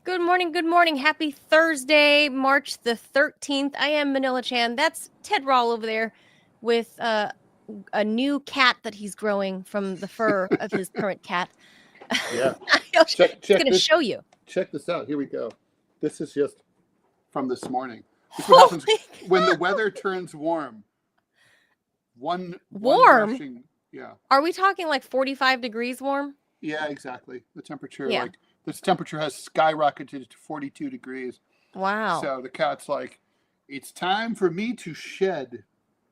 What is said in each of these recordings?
Good morning. Good morning. Happy Thursday, March the 13th. I am Manila Chan. That's Ted Rall over there with a new cat that he's growing from the fur of his current cat. Yeah. He's Check going to this. show you. Check this out. Here we go. This is just from this morning. This is what happens when the weather turns warm. One Warm? rushing, yeah. Are we talking like 45 degrees warm? Yeah, exactly. The temperature, Yeah. like this temperature has skyrocketed to 42 degrees. Wow. So the cat's like, it's time for me to shed.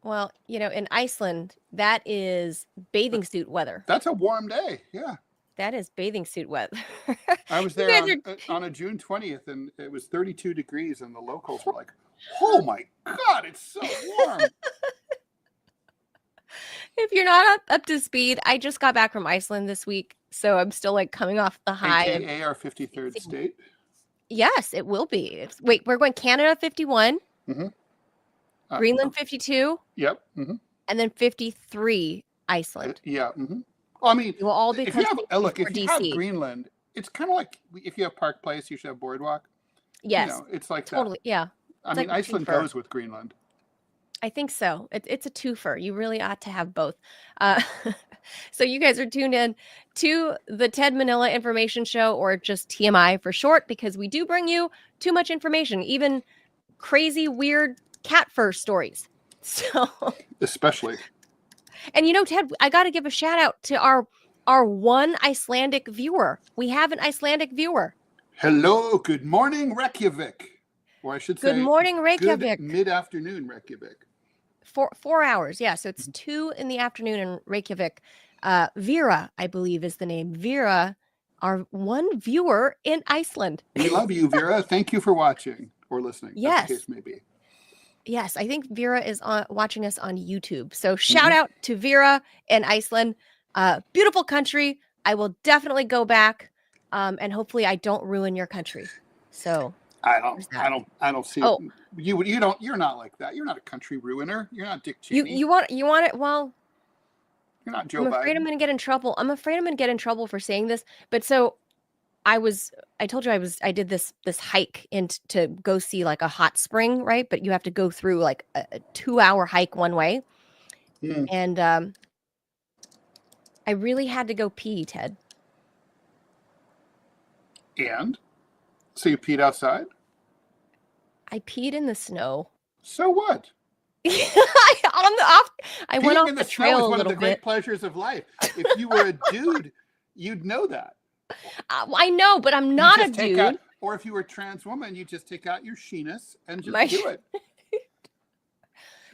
Well, in Iceland, that is bathing suit weather. That's a warm day. Yeah. That is bathing suit weather. I was there on a June 20th, and it was 32 degrees, and the locals were like, oh my God, it's so warm. If you're not up to speed, I just got back from Iceland this week, so I'm still like coming off the high. AKA our 53rd state. Yes, it will be. Wait, we're going Canada 51, Greenland 52. Yep. And then 53 Iceland. Yeah. Well, I mean, it will all be if you have Greenland, it's kind of like if you have Park Place, you should have Boardwalk. Yes, it's like totally. That. Yeah. I mean, like Iceland goes with Greenland. I think so. It's a twofer. You really ought to have both. So you guys are tuned in to the Ted Manila Information Show, or just TMI for short, because we do bring you too much information, even crazy, weird cat fur stories. So especially. And Ted, I got to give a shout out to our one Icelandic viewer. We have an Icelandic viewer. Hello, good morning, Reykjavik. Or I should say, good morning, Reykjavik. Good mid-afternoon, Reykjavik. 4 hours, yeah. So it's 2 in the afternoon in Reykjavik. Vera, I believe, is the name. Vera, our one viewer in Iceland. We love you, Vera. Thank you for watching or listening. Yes. As the case may be. Yes, I think Vera is watching us on YouTube. So shout out to Vera in Iceland. Beautiful country. I will definitely go back, and hopefully I don't ruin your country. So I don't see. Oh, you're not like that. You're not a country ruiner. You're not Dick Cheney. You want it? Well, you're not Joe Biden. I'm afraid I'm going to get in trouble. I'm afraid I'm going to get in trouble for saying this. But so I told you I did this hike to go see like a hot spring, right? But you have to go through like a 2-hour hike one way. And I really had to go pee, Ted. And so you peed outside? I peed in the snow. So what? I went off in the trail snow is a one of the little great bit. pleasures of life. If you were a dude, you'd know that. I know, but I'm not a dude. Or if you were a trans woman, you just take out your sheenus and just do it.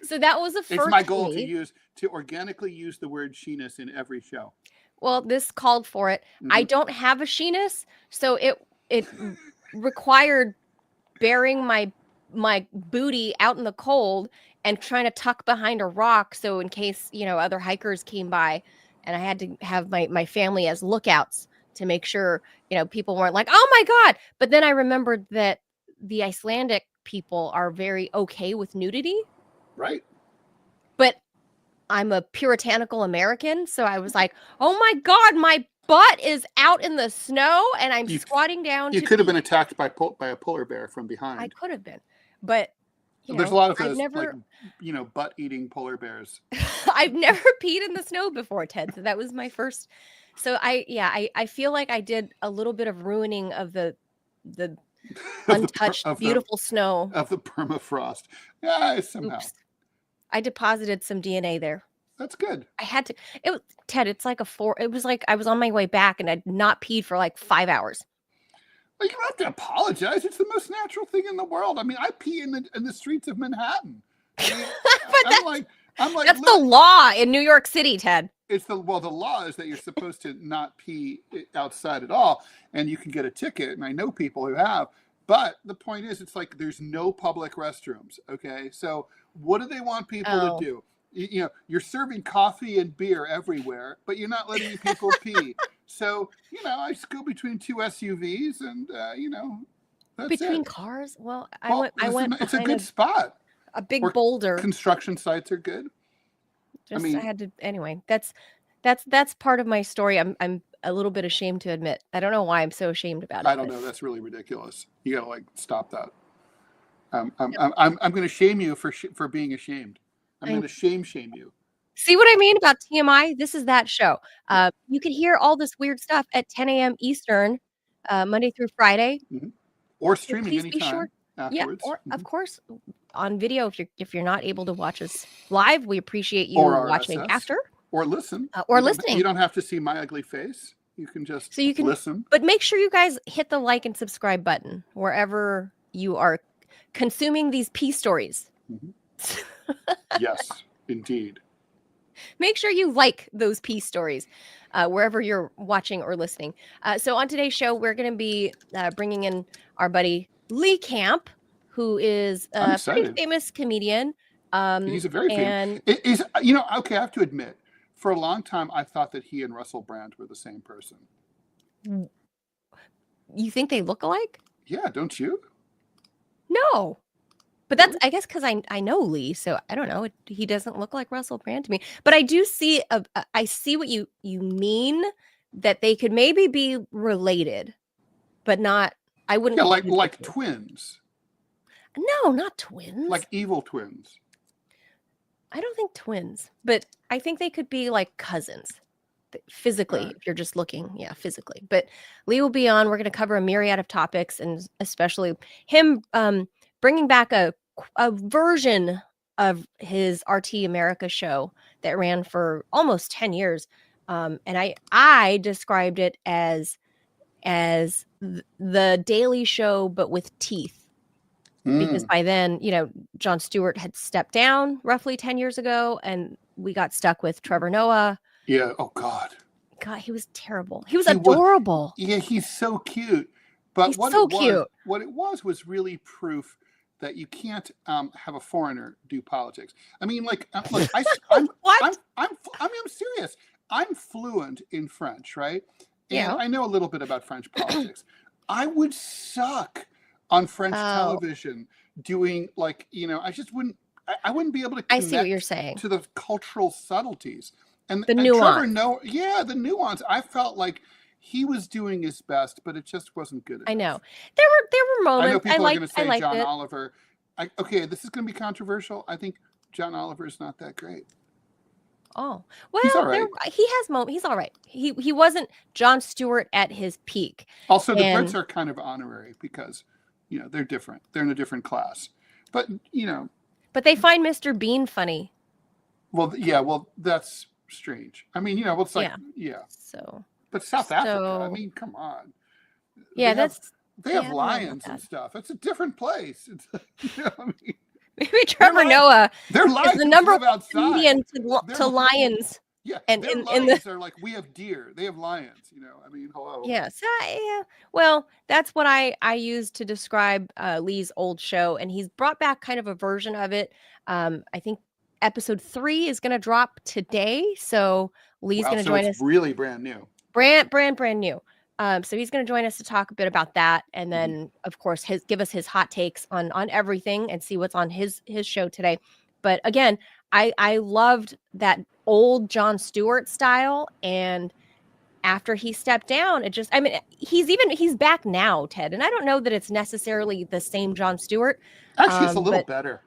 So that was the first. It's my goal to organically use the word sheenus in every show. Well, this called for it. I don't have a sheenus, so it required bearing my booty out in the cold and trying to tuck behind a rock, so in case other hikers came by, and I had to have my family as lookouts to make sure people weren't like, oh my God. But then I remembered that the Icelandic people are very okay with nudity, right? But I'm a puritanical American, so I was like, oh my God, my butt is out in the snow and I'm squatting down. You could have been attacked by a polar bear from behind. I could have been, but there's a lot of those butt-eating polar bears. I've never peed in the snow before, Ted. So that was my first. So I feel like I did a little bit of ruining of the untouched, beautiful snow of the permafrost. Yeah, somehow. Oops. I deposited some DNA there. That's good. I had to. Ted. It's like it was like I was on my way back and I'd not peed for like 5 hours. Well, you don't have to apologize. It's the most natural thing in the world. I mean, I pee in the streets of Manhattan. I mean, but I'm like that's the law in New York City, Ted. The law is that you're supposed to not pee outside at all, and you can get a ticket. And I know people who have. But the point is, it's like there's no public restrooms. Okay, so what do they want people to do? You're serving coffee and beer everywhere, but you're not letting people pee. So, I just go between 2 SUVs and, that's between it. Cars? Well, I went. It's a good spot. A big boulder. Construction sites are good. I had to, anyway, that's part of my story. I'm a little bit ashamed to admit. I don't know why I'm so ashamed about it. I don't know. That's really ridiculous. You gotta like stop that. I'm going to shame you for being ashamed. I'm going to shame you. See what I mean about TMI? This is that show. You can hear all this weird stuff at 10 a.m. Eastern, Monday through Friday, or streaming please anytime. Be sure. Afterwards. Yeah, or of course on video if you're not able to watch us live. We appreciate you watching after or listen or listening. You don't have to see my ugly face. You can just listen. But make sure you guys hit the like and subscribe button wherever you are consuming these peace stories. Yes, indeed. Make sure you like those peace stories wherever you're watching or listening. So on today's show, we're going to be bringing in our buddy Lee Camp, who is a pretty famous comedian. He's a very famous. Okay, I have to admit, for a long time, I thought that he and Russell Brand were the same person. You think they look alike? Yeah, don't you? No. But that's, I guess, because I know Lee, so I don't know. He doesn't look like Russell Brand to me. But I do see, I see what you mean, that they could maybe be related, but not, I wouldn't. Yeah, like twins. No, not twins. Like evil twins. I don't think twins, but I think they could be like cousins. Physically, if you're just looking, physically. But Lee will be on. We're going to cover a myriad of topics, and especially him bringing back a version of his RT America show that ran for almost 10 years. And I described it as the Daily Show, but with teeth. Because by then, Jon Stewart had stepped down roughly 10 years ago, and we got stuck with Trevor Noah. Yeah. Oh, God, he was terrible. He was adorable. He's so cute. But he's so cute. What it was really proof that you can't have a foreigner do politics. I mean, I'm serious. I'm fluent in French, right? And I know a little bit about French politics. I would suck on French television doing I just wouldn't. I wouldn't be able to connect I see what you're saying. To the cultural subtleties and the nuance. The nuance. I felt like he was doing his best, but it just wasn't good enough. I know. There were moments. I know people are going to say John Oliver. Okay, this is going to be controversial. I think John Oliver is not that great. Oh, well, he's all right. He has moments. He's all right. He wasn't Jon Stewart at his peak. Also, the Brits are kind of honorary because they're different. They're in a different class. But But they find Mr. Bean funny. Well, yeah. Well, that's strange. I mean, it's like So. But South Africa. I mean, come on. Yeah, they have lions and stuff. It's a different place. It's, I mean, maybe Trevor Noah is the number one comedian to lions. Yeah, and lions are like, we have deer. They have lions. I mean, hello. Yes. Well, that's what I use to describe Lee's old show, and he's brought back kind of a version of it. I think episode 3 is going to drop today, so Lee's going to join us. Really brand new. Brand new. So he's going to join us to talk a bit about that, and then of course give us his hot takes on everything and see what's on his show today. But again, I loved that old Jon Stewart style, and after he stepped down, he's back now, Ted, and I don't know that it's necessarily the same Jon Stewart. Actually, it's a little better.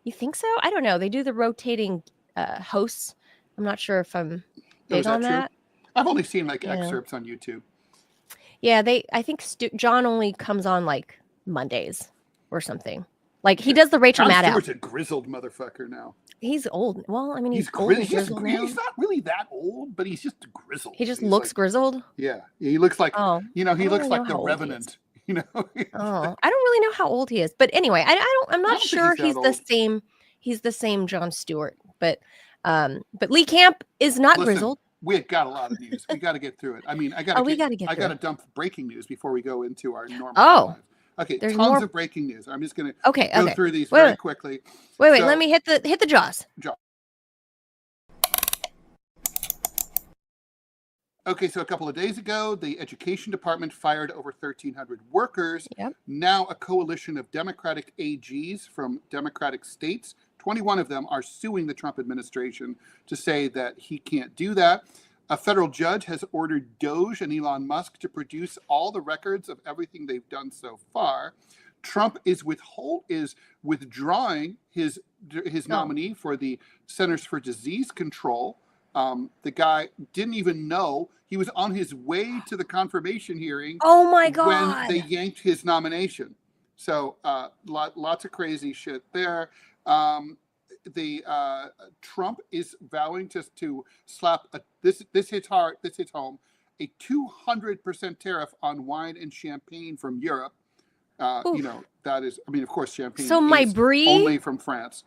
You think so? I don't know. They do the rotating hosts. I'm not sure if I'm big on that. True? I've only seen excerpts on YouTube. Yeah, I think John only comes on Mondays or something. He does the Rachel Maddow. Jon Stewart's a grizzled motherfucker now. He's old. Well, I mean, he's old. He's not really that old, but he's just grizzled. He just looks grizzled. Yeah, he looks like he looks like the Revenant. I don't really know how old he is, but anyway, I'm not sure he's the same. He's the same Jon Stewart, but Lee Camp is not grizzled. We've got a lot of news. We got to get through it. I mean, I got to dump breaking news before we go into our normal lives. Okay, there's tons of breaking news. I'm just going to go through these very quickly. Wait, let me hit the jaws. Okay, so a couple of days ago, the Education Department fired over 1,300 workers. Yep. Now a coalition of Democratic AGs from Democratic states, 21 of them are suing the Trump administration to say that he can't do that. A federal judge has ordered Doge and Elon Musk to produce all the records of everything they've done so far. Trump is withdrawing his nominee for the Centers for Disease Control. The guy didn't even know he was on his way to the confirmation hearing. Oh my God. When they yanked his nomination. So lots of crazy shit there. Trump is vowing to slap this hits home, a 200% tariff on wine and champagne from Europe. That is, I mean, of course, champagne. So my is brie only from France.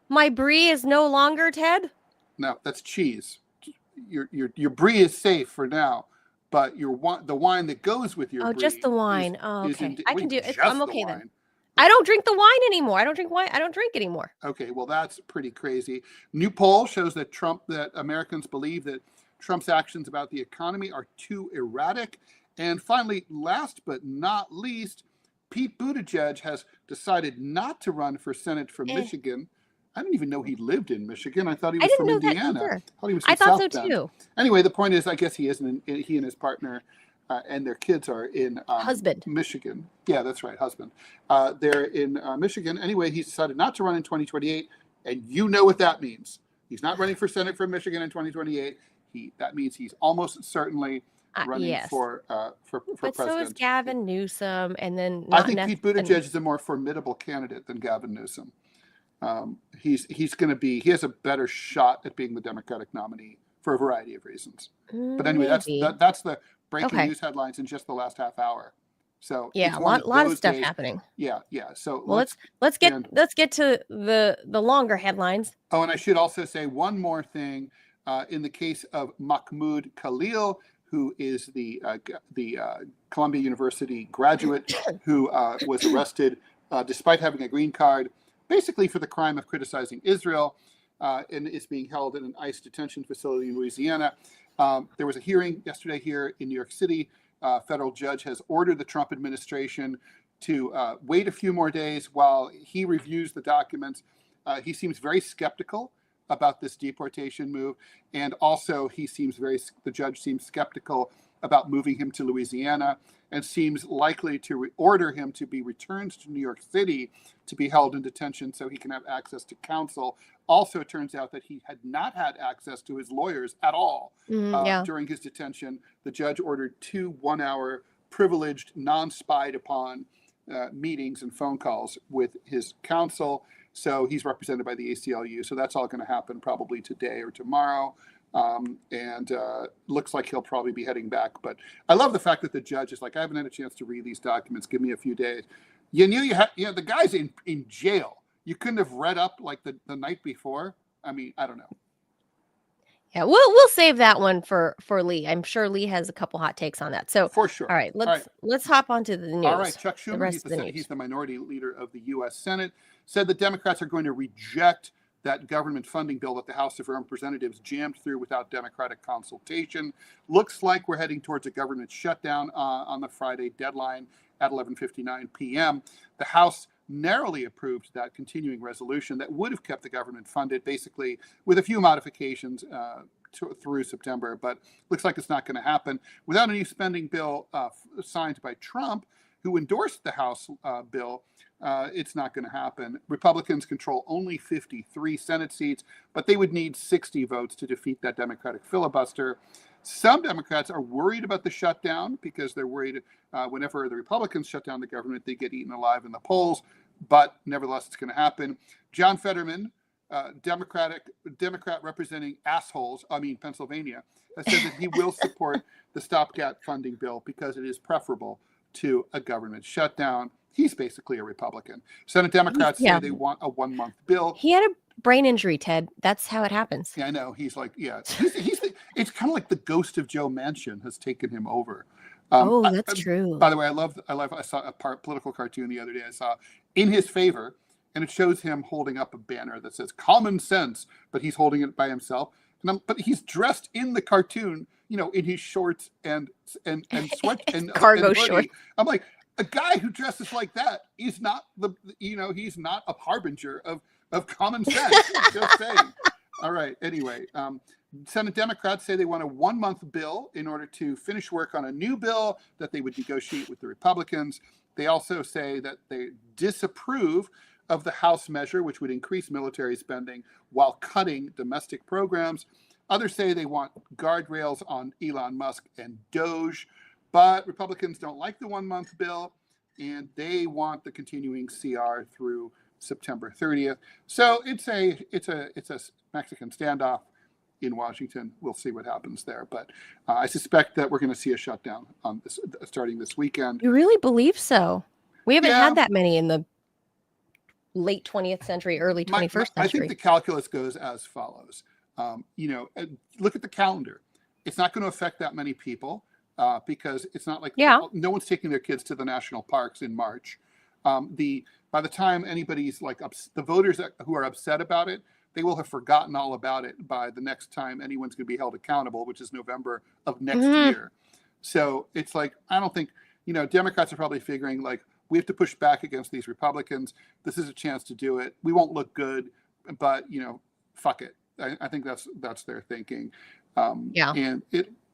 My brie is no longer, Ted? No, that's cheese. Your brie is safe for now, but the wine that goes with your brie. Just the wine. Okay. I can do it. I'm okay then. I don't drink the wine anymore. I don't drink anymore. Okay, well, that's pretty crazy. New poll shows that Americans believe that Trump's actions about the economy are too erratic. And finally, last but not least, Pete Buttigieg has decided not to run for Senate from Michigan. I didn't even know he lived in Michigan. I thought he was from Indiana. I thought so too. Anyway, the point is, I guess he isn't. He and his partner and their kids are in Michigan. Yeah, that's right, husband. They're in Michigan. Anyway, he's decided not to run in 2028, and you know what that means. He's not running for Senate from Michigan in 2028. That means he's almost certainly running for president. But so is Gavin Newsom, and then I think Pete Buttigieg is a more formidable candidate than Gavin Newsom. He's going to be. He has a better shot at being the Democratic nominee for a variety of reasons. But anyway, that's the breaking news headlines in just the last half hour. So yeah, a lot of stuff happening. Yeah. So let's get to the longer headlines. Oh, and I should also say one more thing. In the case of Mahmoud Khalil, who is the Columbia University graduate who was arrested despite having a green card, basically for the crime of criticizing Israel, and is being held in an ICE detention facility in Louisiana. There was a hearing yesterday here in New York City. Federal judge has ordered the Trump administration to wait a few more days while he reviews the documents. He seems very skeptical about this deportation move, and also the judge seems skeptical about moving him to Louisiana, and seems likely to order him to be returned to New York City to be held in detention so he can have access to counsel. Also, it turns out that he had not had access to his lawyers at all during his detention. The judge ordered 2 one-hour privileged, non-spied upon meetings and phone calls with his counsel. So he's represented by the ACLU. So that's all going to happen probably today or tomorrow. And looks like he'll probably be heading back. But I love the fact that the judge is like, I haven't had a chance to read these documents. Give me a few days. You knew the guy's in jail. You couldn't have read up like the night before. I mean, I don't know. Yeah, we'll save that one for Lee. I'm sure Lee has a couple hot takes on that. So for sure. All right, let's hop onto the news. All right, Chuck Schumer, he's the minority leader of the U.S. Senate, said the Democrats are going to reject that government funding bill that the House of Representatives jammed through without Democratic consultation. Looks like we're heading towards a government shutdown on the Friday deadline at 11:59 p.m. The House narrowly approved that continuing resolution that would have kept the government funded, basically with a few modifications through September, but looks like it's not going to happen. Without a new spending bill signed by Trump, who endorsed the House bill, it's not going to happen. Republicans control only 53 Senate seats, but they would need 60 votes to defeat that Democratic filibuster. Some Democrats are worried about the shutdown because they're worried whenever the Republicans shut down the government, they get eaten alive in the polls. But nevertheless, it's going to happen. John Fetterman, Democrat representing Pennsylvania, has said that he will support the stopgap funding bill because it is preferable to a government shutdown. He's basically a Republican. Senate Democrats say they want a 1-month bill. He had a brain injury, Ted. That's how it happens. Yeah, I know. He's like, it's kind of like the ghost of Joe Manchin has taken him over. That's true. By the way, I saw a political cartoon the other day. I saw in his favor, and it shows him holding up a banner that says "Common Sense," but he's holding it by himself. But he's dressed in the cartoon, in his shorts and sweat and cargo and shorts. I'm like, a guy who dresses like that is not he's not a harbinger of common sense. Just saying. All right. Anyway, Senate Democrats say they want a 1-month bill in order to finish work on a new bill that they would negotiate with the Republicans. They also say that they disapprove of the House measure, which would increase military spending while cutting domestic programs. Others say they want guardrails on Elon Musk and Doge, but Republicans don't like the 1-month bill, and they want the continuing CR through September 30th. So it's a Mexican standoff in Washington. We'll see what happens there, but I suspect that we're going to see a shutdown on this starting this weekend. You really believe so? We haven't had that many in the late 20th century, early 21st century. I think the calculus goes as follows. Look at the calendar. It's not going to affect that many people because it's not like no one's taking their kids to the national parks in March. By the time anybody's like the voters who are upset about it, they will have forgotten all about it by the next time anyone's going to be held accountable, which is November of next year. So it's like, I don't think, Democrats are probably figuring like, we have to push back against these Republicans. This is a chance to do it. We won't look good, but fuck it. I think that's their thinking. And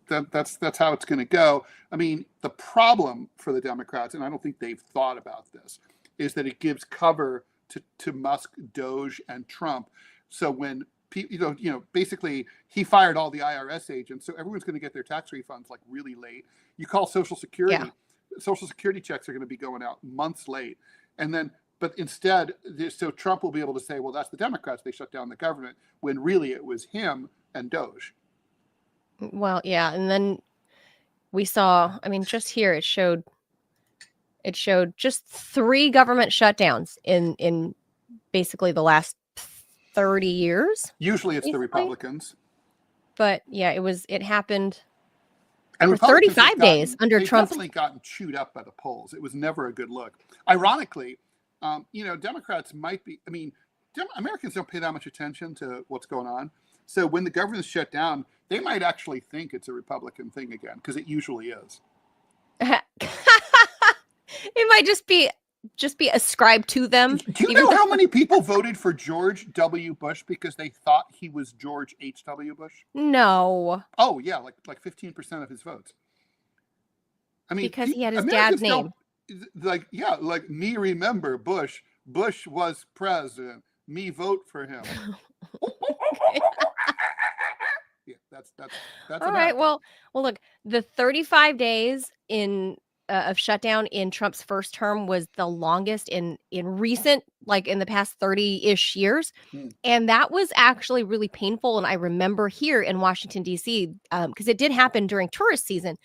that's how it's going to go. I mean, the problem for the Democrats, and I don't think they've thought about this, is that it gives cover to Musk, Doge, and Trump. So when basically he fired all the IRS agents, so everyone's going to get their tax refunds like really late. You call Social Security, Social Security checks are going to be going out months late, but instead, so Trump will be able to say, well, that's the Democrats, they shut down the government, when really it was him and Doge. Well, yeah, and then we saw, just here it showed just 3 government shutdowns in basically the last 30 years. Usually it's the Republicans. But yeah, it happened and for 35 days under Trump. Definitely gotten chewed up by the polls. It was never a good look. Ironically, Democrats might be, Americans don't pay that much attention to what's going on. So when the government's shut down, they might actually think it's a Republican thing again, because it usually is. It might just be ascribed to them. Do you know how many people voted for George W. Bush because they thought he was George H.W. Bush? No. Oh, yeah, like 15% of his votes. Because he had his dad's name. Like me remember Bush. Bush was president. Me vote for him. Yeah, that's all right. Well, look, the 35 days of shutdown in Trump's first term was the longest in recent, like in the past 30-ish years. And that was actually really painful. And I remember here in Washington, D.C., because it did happen during tourist season,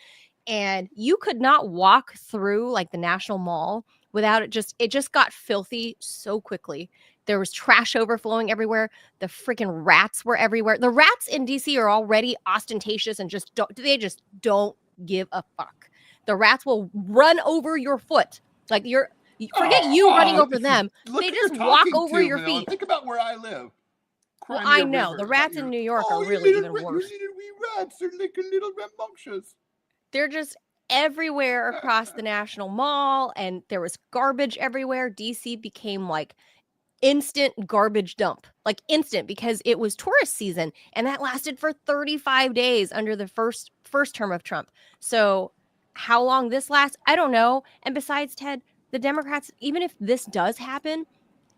and you could not walk through like the National Mall without it just got filthy so quickly. There was trash overflowing everywhere. The freaking rats were everywhere. The rats in DC are already ostentatious and just don't give a fuck. The rats will run over your foot. Like forget you running over them. They just walk over your feet. Think about where I live. Well, I know. The rats in New York are really even worse. Little wee rats. They're like a little rambunctious. They're just everywhere across the National Mall, and there was garbage everywhere. DC became like instant garbage dump, like instant, because it was tourist season, and that lasted for 35 days under the first term of Trump. So how long this lasts, I don't know. And besides, Ted, the Democrats, even if this does happen,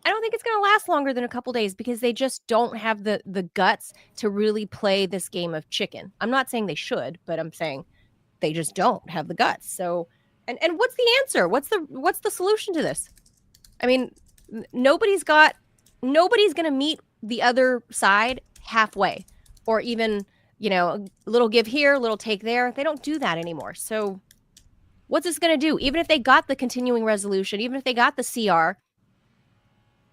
I don't think it's going to last longer than a couple days, because they just don't have the guts to really play this game of chicken. I'm not saying they should, but I'm saying they just don't have the guts. So, and what's the answer? What's the solution to this? Nobody's going to meet the other side halfway, or even, a little give here, a little take there. They don't do that anymore. So what's this going to do? Even if they got the continuing resolution, even if they got the CR,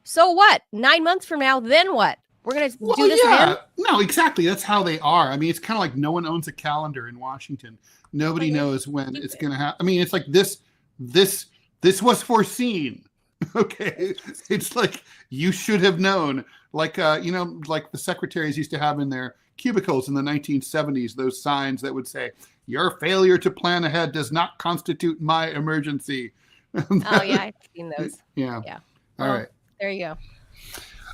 so what? 9 months from now, then what? We're going to do this again? No, exactly. That's how they are. It's kind of like no one owns a calendar in Washington. Nobody knows when it's going to happen. It's like this was foreseen. Okay. It's like, you should have known, like the secretaries used to have in their cubicles in the 1970s, those signs that would say, your failure to plan ahead does not constitute my emergency. Oh yeah. I've seen those. Yeah. Yeah. All right. There you go.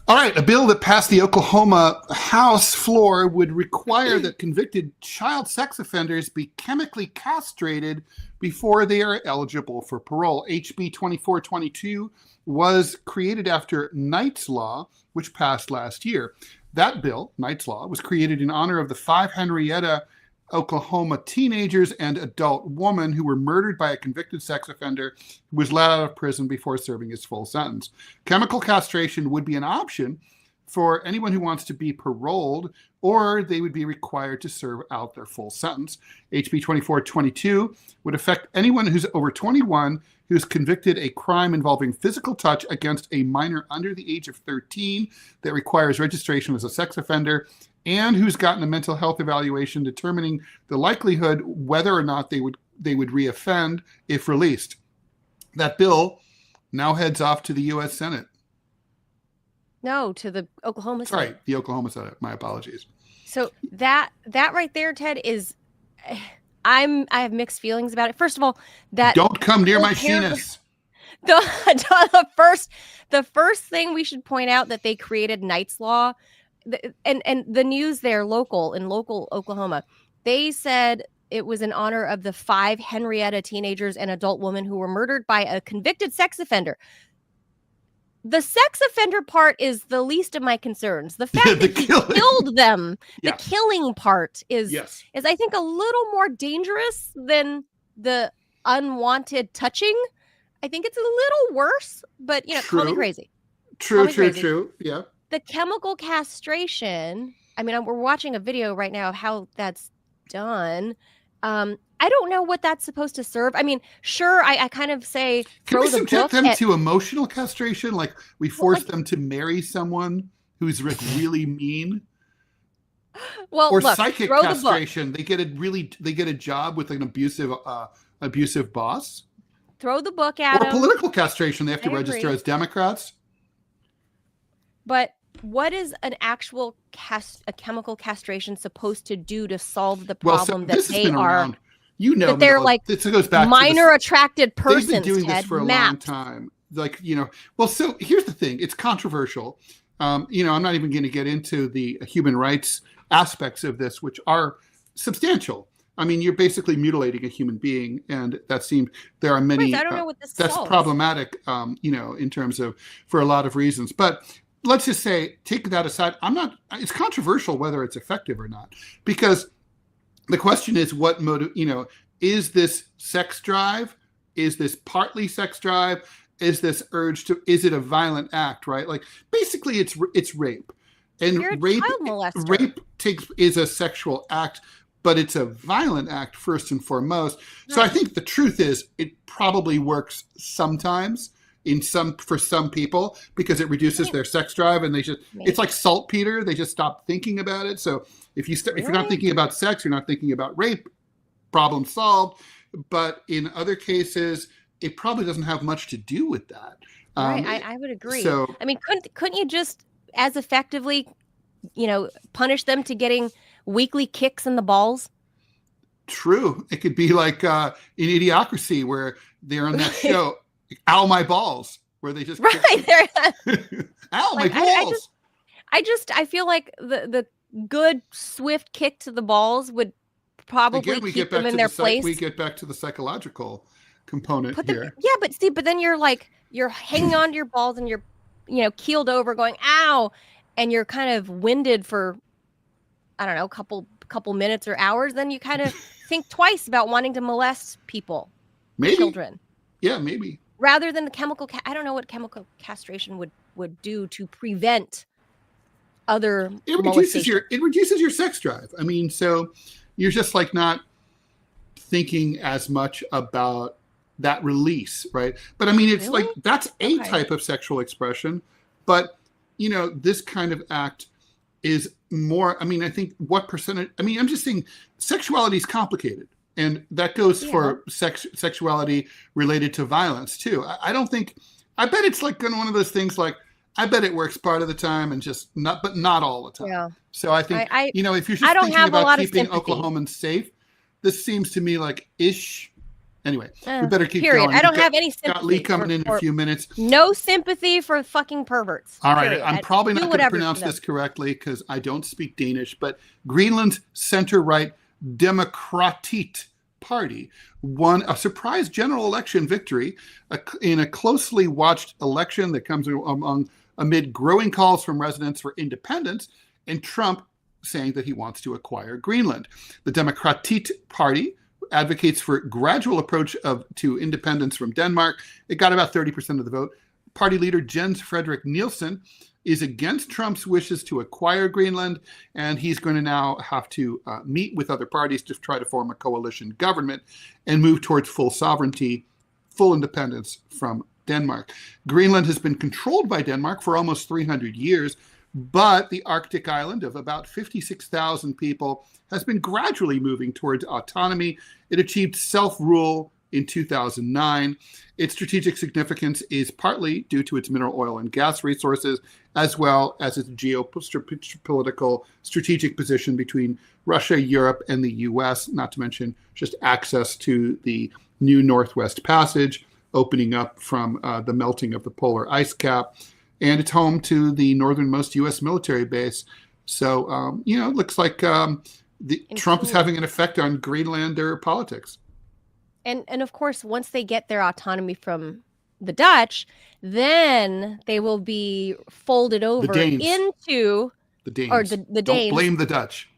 All right, a bill that passed the Oklahoma House floor would require that convicted child sex offenders be chemically castrated before they are eligible for parole. HB 2422 was created after Knight's Law, which passed last year. That bill, Knight's Law, was created in honor of the 5 Henrietta, Oklahoma teenagers and adult woman who were murdered by a convicted sex offender who was let out of prison before serving his full sentence. Chemical castration would be an option for anyone who wants to be paroled, or they would be required to serve out their full sentence. HB 2422 would affect anyone who's over 21 who's convicted a crime involving physical touch against a minor under the age of 13 that requires registration as a sex offender, and who's gotten a mental health evaluation determining the likelihood whether or not they would reoffend if released. That bill now heads off to the U.S. Senate. No, to the Oklahoma Senate. Right, the Oklahoma Senate. My apologies. So that right there, Ted, is I have mixed feelings about it. First of all, that don't come near my penis. The first thing we should point out that they created Knight's Law. And the news there, in local Oklahoma, they said it was in honor of the 5 Henrietta teenagers and adult women who were murdered by a convicted sex offender. The sex offender part is the least of my concerns. The fact that he killed them, the killing part is I think a little more dangerous than the unwanted touching. I think it's a little worse, but call me crazy. True. Yeah. The chemical castration, I mean, we're watching a video right now of how that's done. I don't know what that's supposed to serve. I mean, sure, I kind of say can we subject them to emotional castration? Like we force them to marry someone who's really mean? Well, or psychic castration. They get a job with an abusive boss. Throw the book at them. Or political castration. They have to register as Democrats. But what is an actual chemical castration supposed to do to solve the problem that they are? Around. That they're like this goes back minor attracted persons. They've been doing this for a long time. Like well, so here's the thing: it's controversial. I'm not even going to get into the human rights aspects of this, which are substantial. I mean, you're basically mutilating a human being, and there are many. I don't know what this that's solves. Problematic. In terms of for a lot of reasons, but. Let's just say, take that aside. It's controversial whether it's effective or not, because the question is what motive, is this sex drive? Is this partly sex drive? Is this is it a violent act, right? Like basically it's rape. And rape is a sexual act, but it's a violent act first and foremost. So I think the truth is it probably works sometimes. For some people, because it reduces their sex drive, and it's like saltpeter. They just stop thinking about it. So if you're not thinking about sex, you're not thinking about rape. Problem solved. But in other cases, it probably doesn't have much to do with that. Right, I would agree. So I mean, couldn't you just as effectively, punish them to getting weekly kicks in the balls? True. It could be like in Idiocracy, where they're on that show. Ow, my balls, where they just there. Ow, my balls. I feel like the good swift kick to the balls would probably keep them in their place. We get back to the psychological component here. But then you're hanging on to your balls and you're keeled over, going ow, and you're kind of winded for I don't know, couple minutes or hours. Then you kind of think twice about wanting to molest people, children. Yeah, maybe. Rather than the chemical, I don't know what chemical castration would do to prevent other molestation. It reduces your sex drive. I mean, so you're just like not thinking as much about that release, right? But I mean, it's like that's a type of sexual expression, but this kind of act is more. I mean, I think what percentage? I mean, I'm just saying sexuality is complicated. And that goes for sexuality related to violence too. I bet it's like one of those things like, I bet it works part of the time and but not all the time. Yeah. So I think, if you're just thinking about keeping Oklahomans safe, this seems to me like ish Anyway, we better keep period. going. I don't have any sympathy. Got Lee coming in a few minutes. No sympathy for fucking perverts. All right, period. I'm probably not going to pronounce this correctly because I don't speak Danish, but Greenland's center-right Democratit Party won a surprise general election victory in a closely watched election that comes amid growing calls from residents for independence and Trump saying that he wants to acquire Greenland. The Democratit Party advocates for a gradual approach to independence from Denmark. It got about 30% of the vote. Party leader Jens Frederik Nielsen is against Trump's wishes to acquire Greenland, and he's going to now have to meet with other parties to try to form a coalition government and move towards full sovereignty, full independence from Denmark. Greenland has been controlled by Denmark for almost 300 years, but the Arctic island of about 56,000 people has been gradually moving towards autonomy. It achieved self-rule in 2009. Its strategic significance is partly due to its mineral oil and gas resources, as well as its geopolitical strategic position between Russia, Europe, and the US, not to mention just access to the new Northwest Passage, opening up from the melting of the polar ice cap. And it's home to the northernmost U.S. military base. So, it looks like Trump is having an effect on Greenlander politics. And of course, once they get their autonomy from the Dutch, then they will be folded over into the Danes. Or the Danes. Don't blame the Dutch.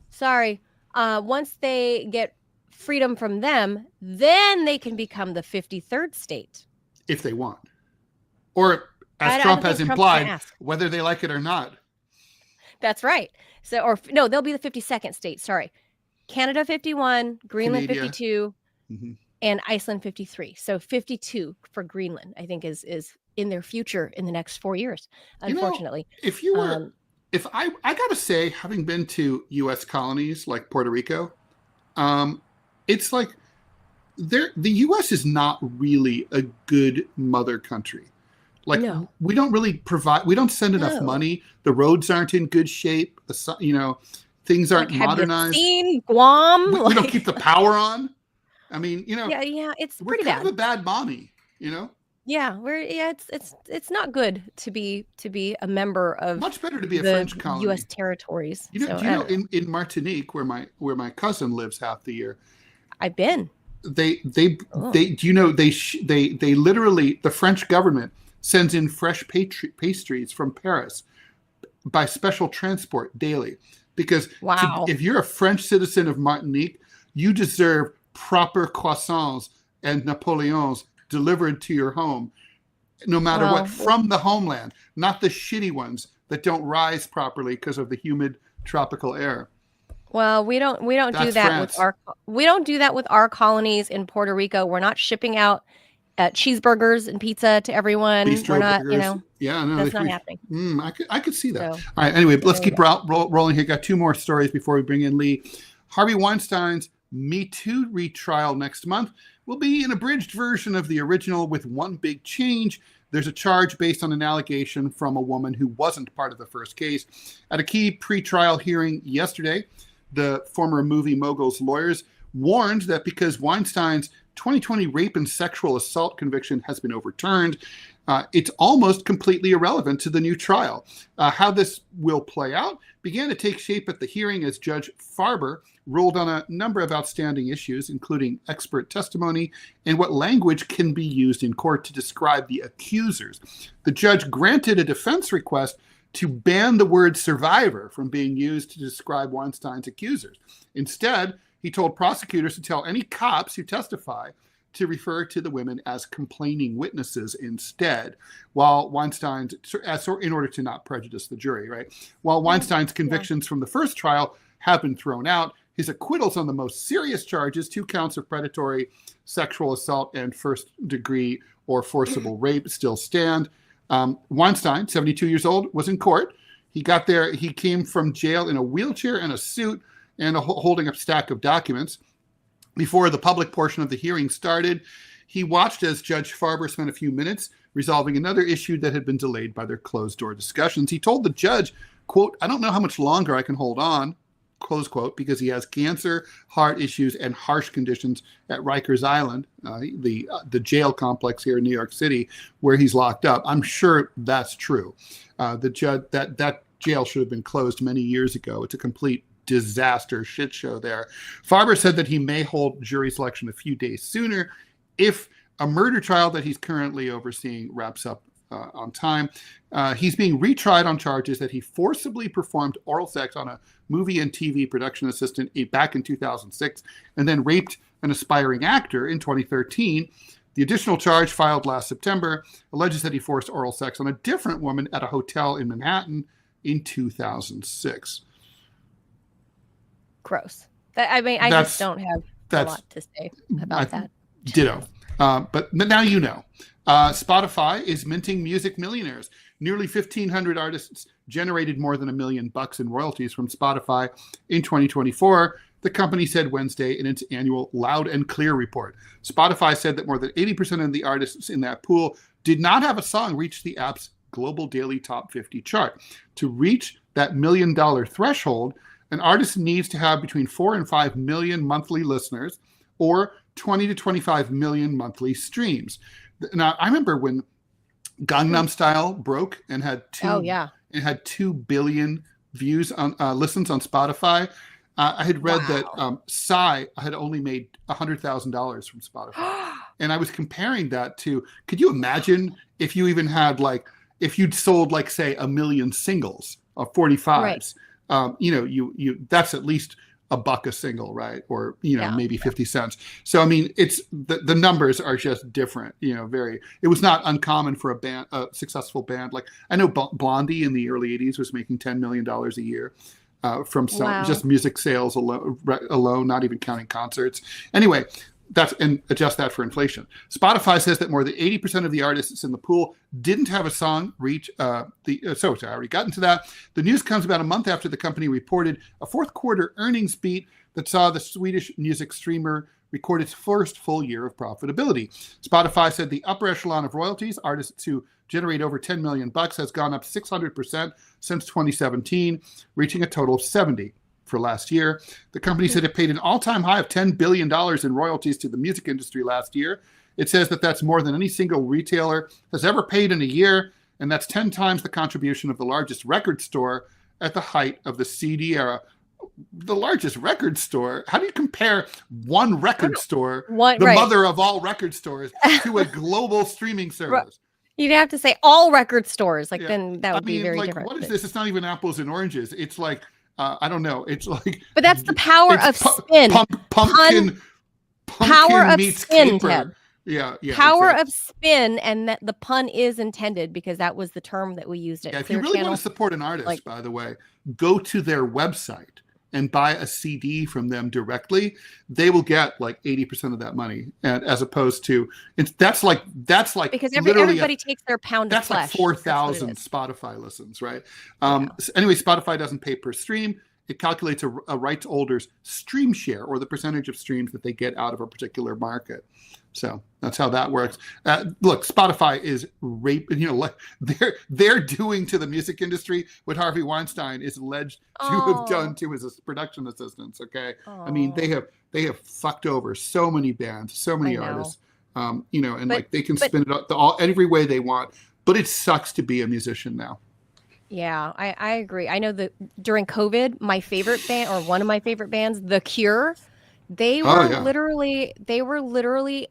Sorry. Once they get freedom from them, then they can become the 53rd state. If they want. Or, as Trump has implied, whether they like it or not. That's right. So, they'll be the 52nd state. Sorry. Canada 51, Greenland 52, and Iceland 53. So 52 for Greenland, I think, is in their future in the next 4 years, unfortunately. If you were, I got to say, having been to U.S. colonies like Puerto Rico, it's like the U.S. is not really a good mother country. Like, we don't really provide, we don't send enough money. The roads aren't in good shape. Things aren't modernized. Have you seen Guam? We don't keep the power on. I mean, Yeah, it's pretty we're bad. kind of a bad mommy, Yeah, it's not good to be a member of much better to be a French colony. U.S. territories. Do you know in Martinique, where my cousin lives half the year, I've been. They literally, the French government sends in fresh pastries from Paris by special transport daily. Because if you're a French citizen of Martinique, you deserve proper croissants and Napoleons delivered to your home, no matter what, from the homeland, not the shitty ones that don't rise properly because of the humid tropical air. Well, we don't do that with our colonies in Puerto Rico. We're not shipping out cheeseburgers and pizza to everyone. Bistro We're not, burgers. that's not happening. I could see that. So, all right. Anyway, let's keep rolling here. Got two more stories before we bring in Lee. Harvey Weinstein's Me Too retrial next month will be an abridged version of the original with one big change. There's a charge based on an allegation from a woman who wasn't part of the first case. At a key pretrial hearing yesterday, the former movie mogul's lawyers warned that because Weinstein's 2020 rape and sexual assault conviction has been overturned, it's almost completely irrelevant to the new trial. How this will play out began to take shape at the hearing as Judge Farber ruled on a number of outstanding issues, including expert testimony and what language can be used in court to describe the accusers. The judge granted a defense request to ban the word survivor from being used to describe Weinstein's accusers. Instead, he told prosecutors to tell any cops who testify to refer to the women as complaining witnesses instead, while Weinstein's, in order to not prejudice the jury, right? While Weinstein's convictions from the first trial have been thrown out, his acquittals on the most serious charges, 2 counts of predatory sexual assault and first-degree or forcible rape, still stand. Weinstein, 72 years old, was in court. He got there. He came from jail in a wheelchair and a suit and holding a stack of documents. Before the public portion of the hearing started, he watched as Judge Farber spent a few minutes resolving another issue that had been delayed by their closed-door discussions. He told the judge, quote, "I don't know how much longer I can hold on." close quote, because he has cancer, heart issues, and harsh conditions at Rikers Island, the jail complex here in New York City, where he's locked up. I'm sure that's true. The judge that jail should have been closed many years ago. It's a complete disaster shit show there. Farber said that he may hold jury selection a few days sooner if a murder trial that he's currently overseeing wraps up on time. He's being retried on charges that he forcibly performed oral sex on a movie and TV production assistant back in 2006 and then raped an aspiring actor in 2013. The additional charge filed last September alleges that he forced oral sex on a different woman at a hotel in Manhattan in 2006. Gross. I just don't have a lot to say about that. Ditto. But now you know. Spotify is minting music millionaires. Nearly 1,500 artists generated more than $1 million in royalties from Spotify in 2024, the company said Wednesday in its annual Loud and Clear report. Spotify said that more than 80% of the artists in that pool did not have a song reach the app's global daily top 50 chart. To reach that $1 million threshold, an artist needs to have between 4 and 5 million monthly listeners or 20 to 25 million monthly streams. Now, I remember when Gangnam Style broke and had 2 billion views on listens on Spotify. I had read that Psy had only made $100,000 from Spotify. And I was comparing that to, could you imagine if you even had if you'd sold say 1 million singles of 45s, right. You that's at least $1 a single, right? Or, maybe 50 cents. So, I mean, it's the numbers are just different, it was not uncommon for a successful band. Like I know Blondie in the early 80s was making $10 million a year from just music sales alone, not even counting concerts. Anyway, and adjust that for inflation. Spotify says that more than 80% of the artists in the pool didn't have a song reach I already got into that. The news comes about a month after the company reported a fourth quarter earnings beat that saw the Swedish music streamer record its first full year of profitability. Spotify said the upper echelon of royalties, artists who generate over $10 million, has gone up 600% since 2017, reaching a total of 70 for last year. The company said it paid an all-time high of $10 billion in royalties to the music industry last year. It says that that's more than any single retailer has ever paid in a year, and that's 10 times the contribution of the largest record store at the height of the CD era. The largest record store? How do you compare one record store, mother of all record stores, to a global streaming service? You'd have to say all record stores. Then that would be very different. What is this? It's not even apples and oranges. It's like, I don't know. It's like, but that's the power of spin. Pumpkin power of meets spin, caper. Ted. Yeah. Power of spin, and that the pun is intended because that was the term that we used at if you really want to support an artist, by the way, go to their website and buy a CD from them directly. They will get 80% of that money, and as opposed to that's like because everybody takes their pound of flesh. That's 4,000 Spotify listens, right? Anyway, Spotify doesn't pay per stream. It calculates a rights holder's stream share, or the percentage of streams that they get out of a particular market. So that's how that works. Look, Spotify is they're doing to the music industry what Harvey Weinstein is alleged to have done to his production assistants. Okay, I mean they have fucked over so many bands, so many artists. They can spin it up every way they want. But it sucks to be a musician now. Yeah, I agree. I know that during COVID, my favorite band, or one of my favorite bands, The Cure, they were literally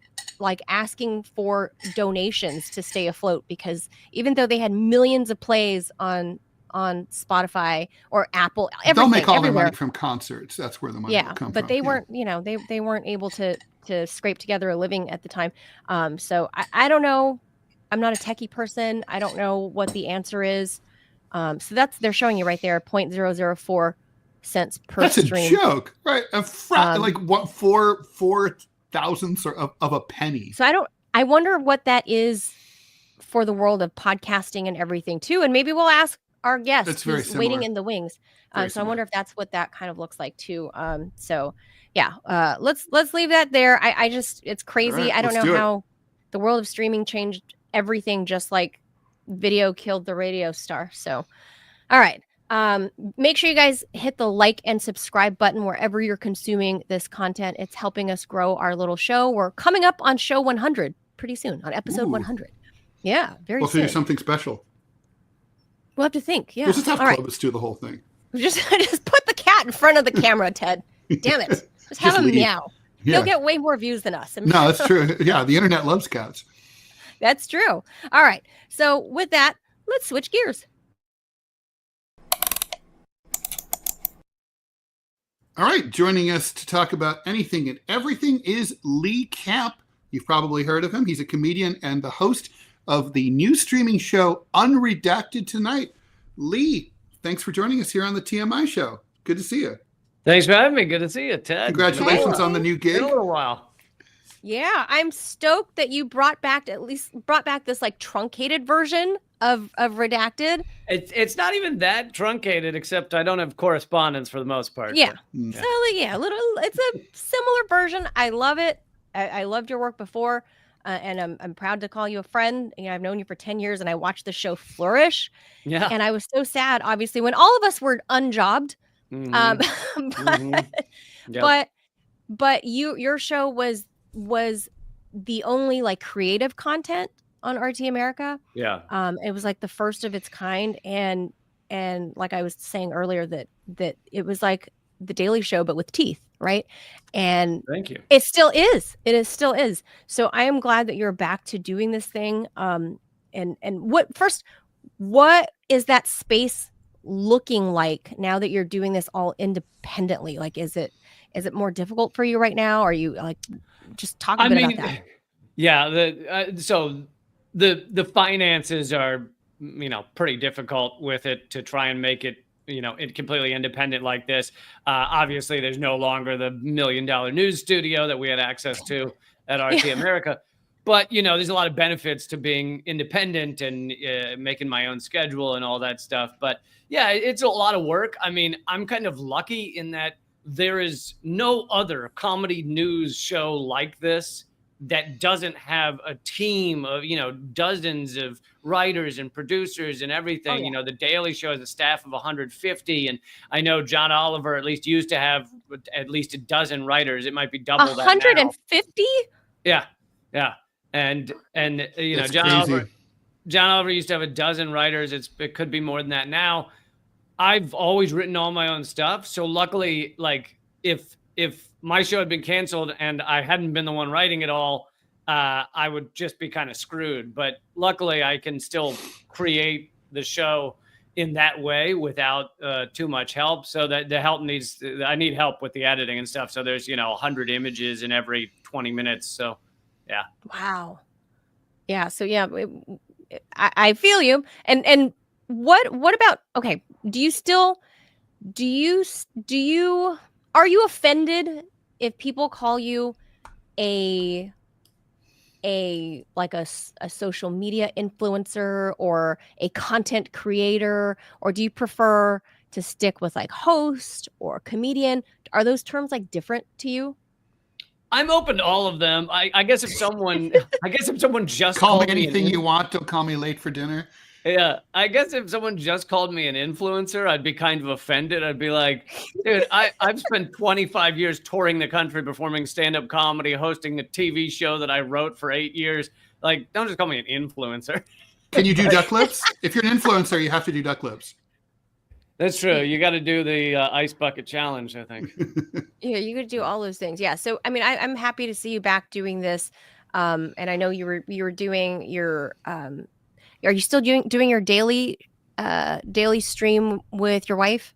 asking for donations to stay afloat, because even though they had millions of plays on Spotify or Apple, everything, they'll make all their everywhere. money from concerts. That's where the money will come from. But they weren't, they weren't able to scrape together a living at the time. So I don't know. I'm not a techie person. I don't know what the answer is. So they're showing you right there, 0.004 cents per stream. That's a joke, right? What, 4 thousandths of a penny. So I wonder what that is for the world of podcasting and everything too. And maybe we'll ask our guest who's waiting in the wings. So I wonder if that's what that kind of looks like too. Let's leave that there. I just, it's crazy. Right, I don't know how the world of streaming changed everything, just like video killed the radio star. So, all right, Make sure you guys hit the like and subscribe button wherever you're consuming this content. It's helping us grow our little show. We're coming up on show 100 pretty soon, on episode 100. Yeah, very We'll soon. do something special. We'll have to think. Yeah. We'll just have All right. Clovis do the whole thing. Just put the cat in front of the camera, Ted. Damn it. Just have him leave. meow. Yeah. He'll get way more views than us. No, that's true. Yeah, the internet loves cats. That's true. All right. So with that, let's switch gears. All right, joining us to talk about anything and everything is Lee Camp. You've probably heard of him. He's a comedian and the host of the new streaming show Unredacted Tonight. Lee, thanks for joining us here on the TMI Show. Good to see you. Thanks for having me. Good to see you, Ted. Congratulations on the new gig. Been a little while. Yeah, I'm stoked that you brought back this like truncated version of Redacted. It's not even that truncated, except I don't have correspondence for the most part. Yeah. Mm. So it's a similar version. I love it. I loved your work before. And I'm proud to call you a friend. You know, I've known you for 10 years and I watched the show flourish. Yeah. And I was so sad, obviously, when all of us were unjobbed. But your show was the only like creative content on RT America. Yeah. It was like the first of its kind, and like I was saying earlier that it was like the Daily Show but with teeth, right? And thank you. It still is. It still is. So I am glad that you're back to doing this thing. And what is that space looking like now that you're doing this all independently? Like, is it more difficult for you right now? Are you like, just talk a bit about that? Yeah. So the finances are, pretty difficult with it to try and make it, it completely independent like this. Obviously there's no longer the $1 million news studio that we had access to at RT America. But, there's a lot of benefits to being independent and making my own schedule and all that stuff. But yeah, it's a lot of work. I mean, I'm kind of lucky in that there is no other comedy news show like this that doesn't have a team of, dozens of writers and producers and everything. Oh, yeah. The Daily Show has a staff of 150. And I know John Oliver at least used to have at least a dozen writers. It might be double that now. 150? Yeah. Yeah. And John Oliver used to have a dozen writers. It could be more than that now. I've always written all my own stuff. So luckily, like if my show had been canceled and I hadn't been the one writing it all, I would just be kind of screwed. But luckily I can still create the show in that way without too much help. So that I need help with the editing and stuff. So there's, 100 images in every 20 minutes. So yeah. Wow. Yeah. So yeah, I feel you. And what about, okay. Are you offended if people call you a social media influencer or a content creator, or do you prefer to stick with like host or comedian? Are those terms like different to you? I'm open to all of them. I guess if someone just call me called anything you want, don't call me late for dinner. Yeah, I guess if someone just called me an influencer, I'd be kind of offended. I'd be like, dude, I've spent 25 years touring the country, performing stand-up comedy, hosting a TV show that I wrote for 8 years. Like, don't just call me an influencer. Can you do duck lips? If you're an influencer, you have to do duck lips. That's true. You got to do the ice bucket challenge, I think. Yeah, you could do all those things. Yeah. So, I mean, I'm happy to see you back doing this. And I know you were doing your, are you still doing your daily stream with your wife?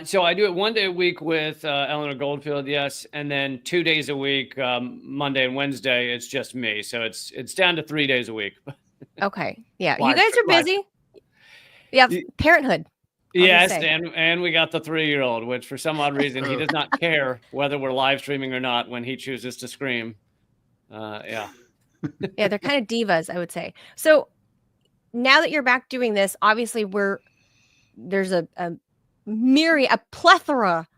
So I do it 1 day a week with Eleanor Goldfield, yes, and then 2 days a week, Monday and Wednesday, it's just me. So it's down to 3 days a week. Okay, yeah, you guys are busy. Yeah, parenthood. Yes, and we got the 3-year-old, which for some odd reason he does not care whether we're live streaming or not when he chooses to scream. Yeah. Yeah, they're kind of divas, I would say. So now that you're back doing this, obviously there's a plethora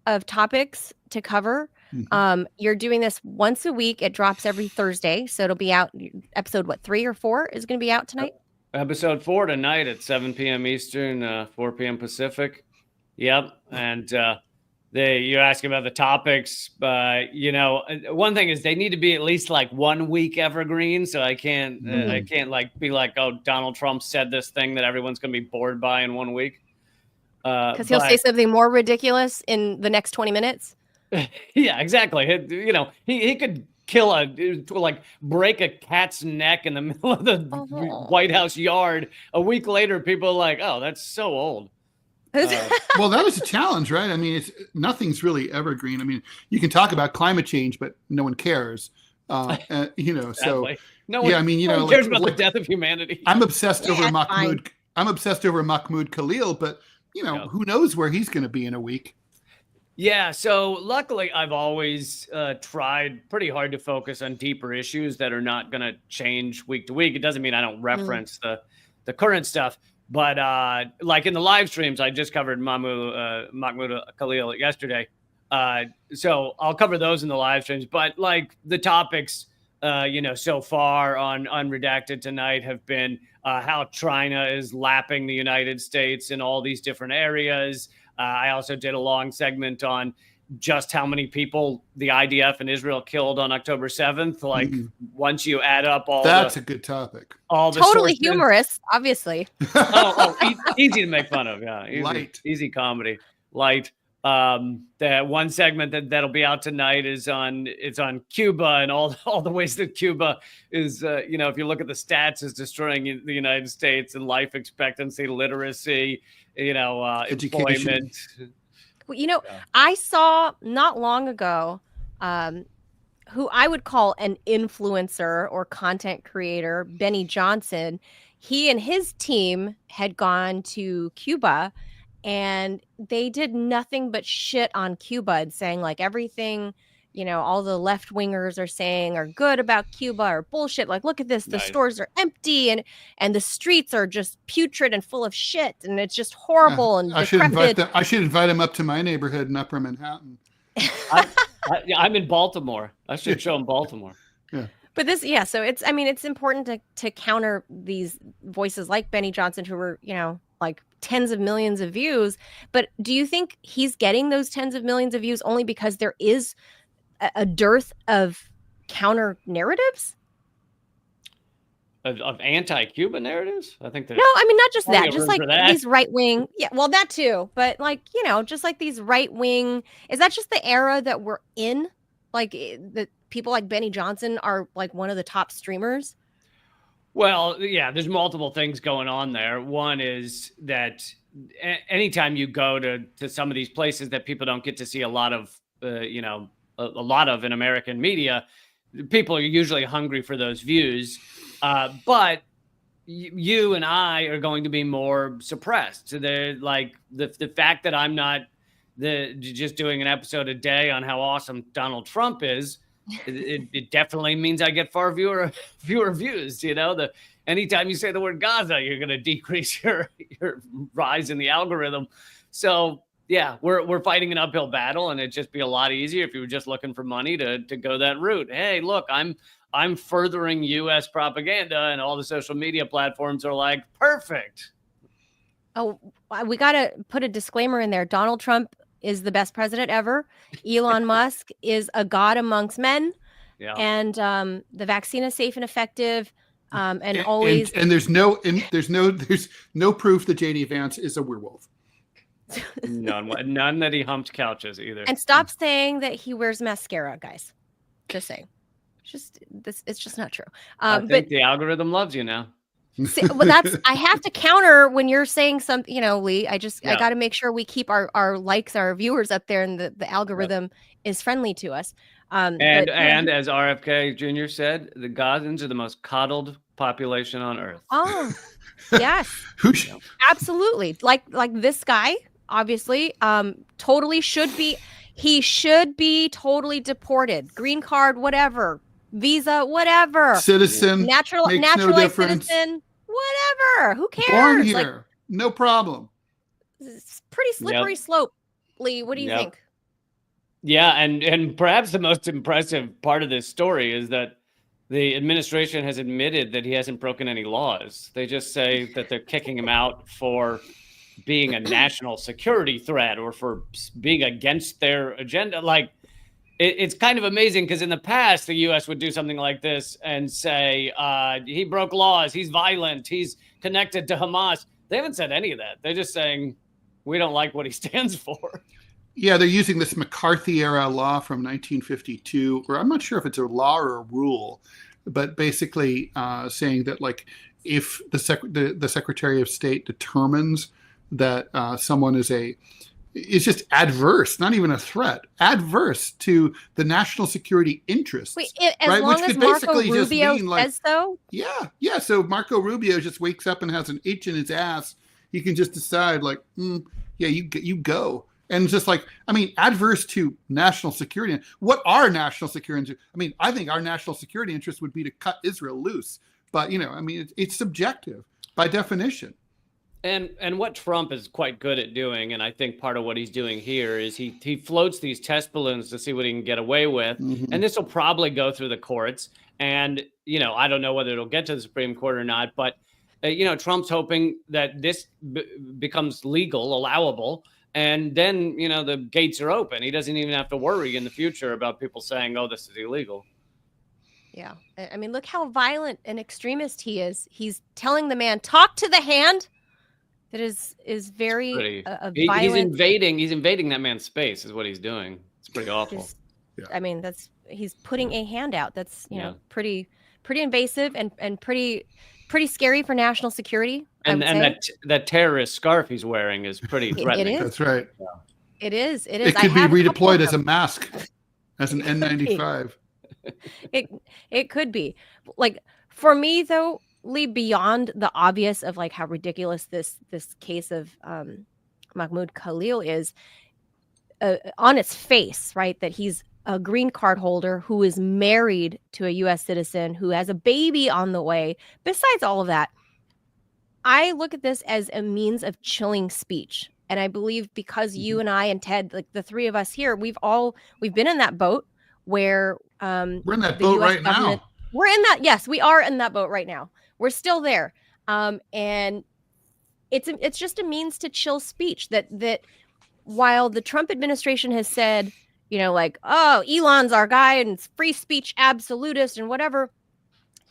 of topics to cover. Mm-hmm. You're doing this once a week. It drops every Thursday, so it'll be out. Episode 3 or 4 is going to be out tonight. Episode 4 tonight at 7 p.m. Eastern, 4 p.m. Pacific. Yep. And you're asking about the topics. One thing is they need to be at least like 1 week evergreen. So I can't like be like, oh, Donald Trump said this thing that everyone's going to be bored by in 1 week. Because he'll say something more ridiculous in the next 20 minutes. Yeah, exactly. He could break a cat's neck in the middle of the White House yard. A week later, people are like, oh, that's so old. Well, that was a challenge, right? I mean, nothing's really evergreen. I mean, you can talk about climate change, but no one cares. So no one, no one cares about the death of humanity. I'm obsessed over Mahmoud. I'm obsessed over Mahmoud Khalil, but who knows where he's going to be in a week. Yeah, so luckily I've always tried pretty hard to focus on deeper issues that are not going to change week to week. It doesn't mean I don't reference the current stuff, but like in the live streams, I just covered Mahmoud Khalil yesterday. So I'll cover those in the live streams, but like the topics, so far on Redacted tonight have been how China is lapping the United States in all these different areas. I also did a long segment on just how many people the IDF and Israel killed on October 7th. Like once you add up that's a good topic. All the totally sources. Humorous, obviously. Easy to make fun of. Yeah. Easy comedy. Light. The one segment that'll be out tonight is on Cuba and all the ways that Cuba is, if you look at the stats, is destroying the United States and life expectancy, literacy, employment. I saw not long ago, who I would call an influencer or content creator, Benny Johnson. He and his team had gone to Cuba, and they did nothing but shit on Cuba and saying like everything, all the left wingers are saying are good about Cuba or bullshit. Like, look at this. The stores are empty and the streets are just putrid and full of shit. And it's just horrible and decrepit. I should invite him up to my neighborhood in Upper Manhattan. I'm in Baltimore. I should show him Baltimore. Yeah. But so it's important to counter these voices like Benny Johnson, who were, like tens of millions of views. But do you think he's getting those tens of millions of views only because there is a dearth of counter narratives? Of anti-Cuba narratives? I think no, I mean, not just that, just like these right-wing, well, that too, but like, just like these right-wing, is that just the era that we're in? Like the people like Benny Johnson are like one of the top streamers? Well, yeah, there's multiple things going on there. One is that anytime you go to some of these places that people don't get to see a lot of, a lot of in American media, people are usually hungry for those views. But you and I are going to be more suppressed. So they're like the fact that I'm not just doing an episode a day on how awesome Donald Trump is. It definitely means I get far fewer views. Anytime you say the word Gaza, you're going to decrease your rise in the algorithm. So yeah, we're fighting an uphill battle, and it'd just be a lot easier if you were just looking for money to go that route. Hey, look, I'm furthering U.S. propaganda, and all the social media platforms are like, perfect. Oh, we got to put a disclaimer in there. Donald Trump is the best president ever. Elon Musk is a god amongst men. Yeah. And the vaccine is safe and effective. And there's no proof that JD Vance is a werewolf. None that he humped couches either. And stop saying that he wears mascara, guys. Just saying. It's just not true. But the algorithm loves you now. I have to counter when you're saying something, Lee. I got to make sure we keep our likes, our viewers up there, and the algorithm is friendly to us. And as RFK Jr. said, the Gazans are the most coddled population on Earth. Oh, yes, absolutely. Like this guy, obviously, totally should be. He should be totally deported. Green card, whatever. Visa, whatever. Citizen, naturalized citizen, whatever. Who cares? Born here, no problem. It's pretty slippery slope. Lee, what do you think? Yeah, and perhaps the most impressive part of this story is that the administration has admitted that he hasn't broken any laws. They just say that they're kicking him out for being a national security threat or for being against their agenda. Like, it's kind of amazing because in the past, the U.S. would do something like this and say, he broke laws, he's violent, he's connected to Hamas. They haven't said any of that. They're just saying, we don't like what he stands for. Yeah, they're using this McCarthy-era law from 1952, or I'm not sure if it's a law or a rule, but basically saying that, like, if the Secretary of State determines that someone is just adverse, not even a threat, adverse to the national security interests. Wait, as long as Marco Rubio says so? Yeah. So Marco Rubio just wakes up and has an itch in his ass. He can just decide, like, yeah, you go. And it's just like, I mean, adverse to national security. What are national security? I mean, I think our national security interest would be to cut Israel loose. But, I mean, it's subjective by definition. And what Trump is quite good at doing, and I think part of what he's doing here, is he floats these test balloons to see what he can get away with. Mm-hmm. And this will probably go through the courts. And, I don't know whether it'll get to the Supreme Court or not. But, Trump's hoping that this becomes legal, allowable. And then, the gates are open. He doesn't even have to worry in the future about people saying, oh, this is illegal. Yeah. I mean, look how violent and extremist he is. He's telling the man, talk to the hand. That is very violent. He's invading that man's space is what he's doing. It's pretty awful. I mean, he's putting a hand out. That's, pretty invasive and pretty scary for national security. And that terrorist scarf he's wearing is pretty threatening. That's right. Yeah. It is. It could be redeployed as a mask, as an N95. It could be. Like, for me, though, Lee, beyond the obvious of like how ridiculous this case of Mahmoud Khalil is, on its face, right? That he's a green card holder who is married to a U.S. citizen who has a baby on the way. Besides all of that, I look at this as a means of chilling speech. And I believe because you and I and Ted, like the three of us here, we've been in that boat where we're in that boat right now. We're in that. Yes, we are in that boat right now. We're still there. And it's just a means to chill speech that while the Trump administration has said, like, oh, Elon's our guy and it's free speech absolutist and whatever.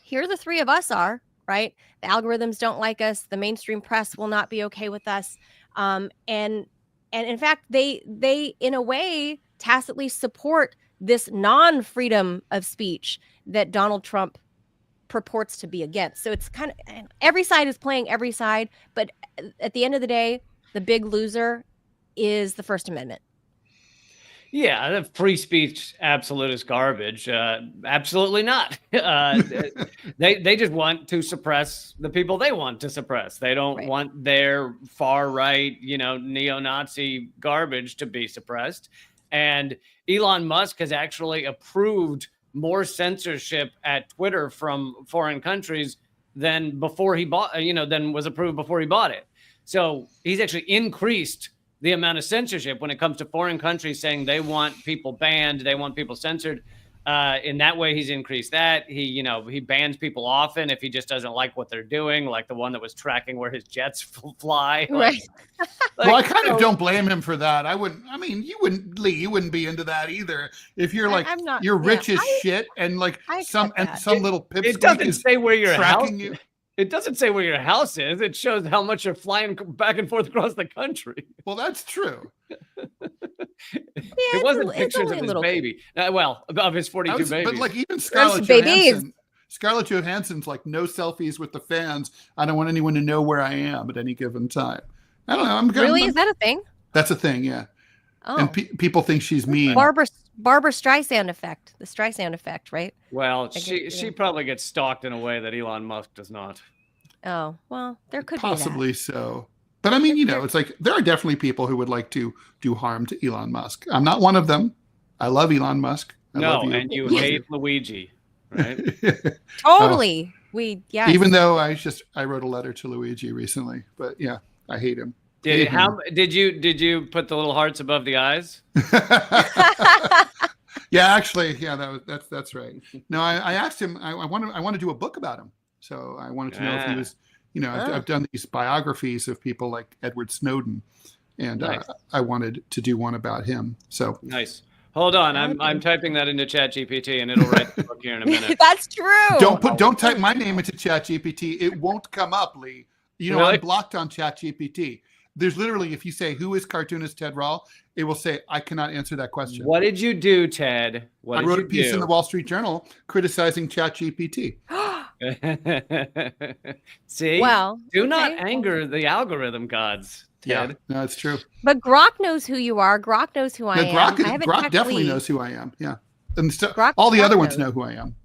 Here the three of us are, right? The algorithms don't like us. The mainstream press will not be okay with us. And in fact, they in a way tacitly support this non-freedom of speech that Donald Trump purports to be against. So it's kind of every side is playing every side, but at the end of the day, the big loser is the First Amendment. Yeah, the free speech absolutist garbage. Absolutely not. They just want to suppress the people they want to suppress. They don't want their far right, neo-Nazi garbage to be suppressed. And Elon Musk has actually approved more censorship at Twitter from foreign countries than before he bought, than was approved before he bought it. So he's actually increased the amount of censorship when it comes to foreign countries saying they want people banned, they want people censored. In that way, he's increased that. He bans people often if he just doesn't like what they're doing, like the one that was tracking where his jets fly. Right. Well, I kind of don't blame him for that. I mean, you wouldn't be into that either. If you're like, you're rich as shit and like some little pipsqueak it doesn't say where your tracking house you. It doesn't say where your house is. It shows how much you're flying back and forth across the country. Well, that's true. It wasn't pictures of his baby. Of his 42 babies. But like even Scarlett Johansson's like, no selfies with the fans. I don't want anyone to know where I am at any given time. I don't know. Really? Is that a thing? That's a thing, yeah. Oh. And people think she's mean. Barbara Streisand effect. The Streisand effect, right? Well, she probably gets stalked in a way that Elon Musk does not. Oh, well, there could possibly be so. But I mean, it's like there are definitely people who would like to do harm to Elon Musk. I'm not one of them. I love Elon Musk. And you hate Luigi, right? Totally. Even though I wrote a letter to Luigi recently, but yeah, I hate him. Did you put the little hearts above the eyes? Yeah, actually, yeah, that's right. No, I asked him. I want to do a book about him. So I wanted to know if he was. I've done these biographies of people like Edward Snowden, and Nice. I wanted to do one about him. So Nice. Hold on, I'm typing that into ChatGPT, and it'll write the book here in a minute. That's true. Don't type my name into ChatGPT. It won't come up, Lee. Really? I'm blocked on ChatGPT. There's literally, if you say, who is cartoonist Ted Rall, it will say, I cannot answer that question. What did you do, Ted? I wrote a piece in the Wall Street Journal criticizing ChatGPT. See? Well, do not anger the algorithm gods, Ted. Yeah, no, it's true. But Grok knows who you are. Grok knows who I am. Grok definitely knows who I am. Yeah. And all the other ones know who I am.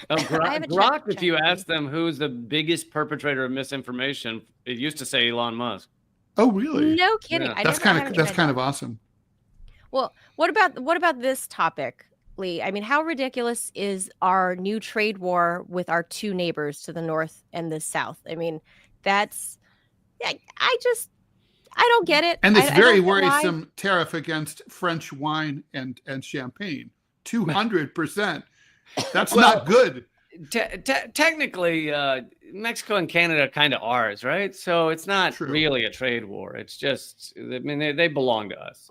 Oh, Grok, if you ask them who's the biggest perpetrator of misinformation, it used to say Elon Musk. Oh, really? No kidding. Yeah. That's kind of awesome. Well, what about this topic, Lee? I mean, how ridiculous is our new trade war with our two neighbors to the north and the south? I mean, I don't get it. And this very worrisome tariff against French wine and champagne, 200%. That's not good. Technically, Mexico and Canada are kind of ours, right? So it's not really a trade war. It's just, I mean, they belong to us.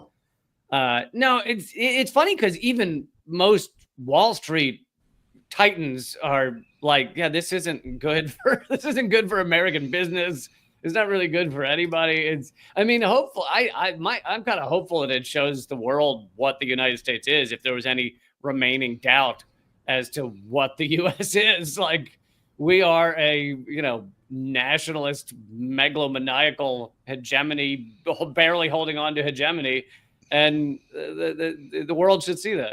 No, it's funny because even most Wall Street titans are like, yeah, this isn't good for American business. It's not really good for anybody. I'm kind of hopeful that it shows the world what the United States is. If there was any remaining doubt as to what the U.S. is, like, we are a nationalist, megalomaniacal hegemony, barely holding on to hegemony, and the world should see that.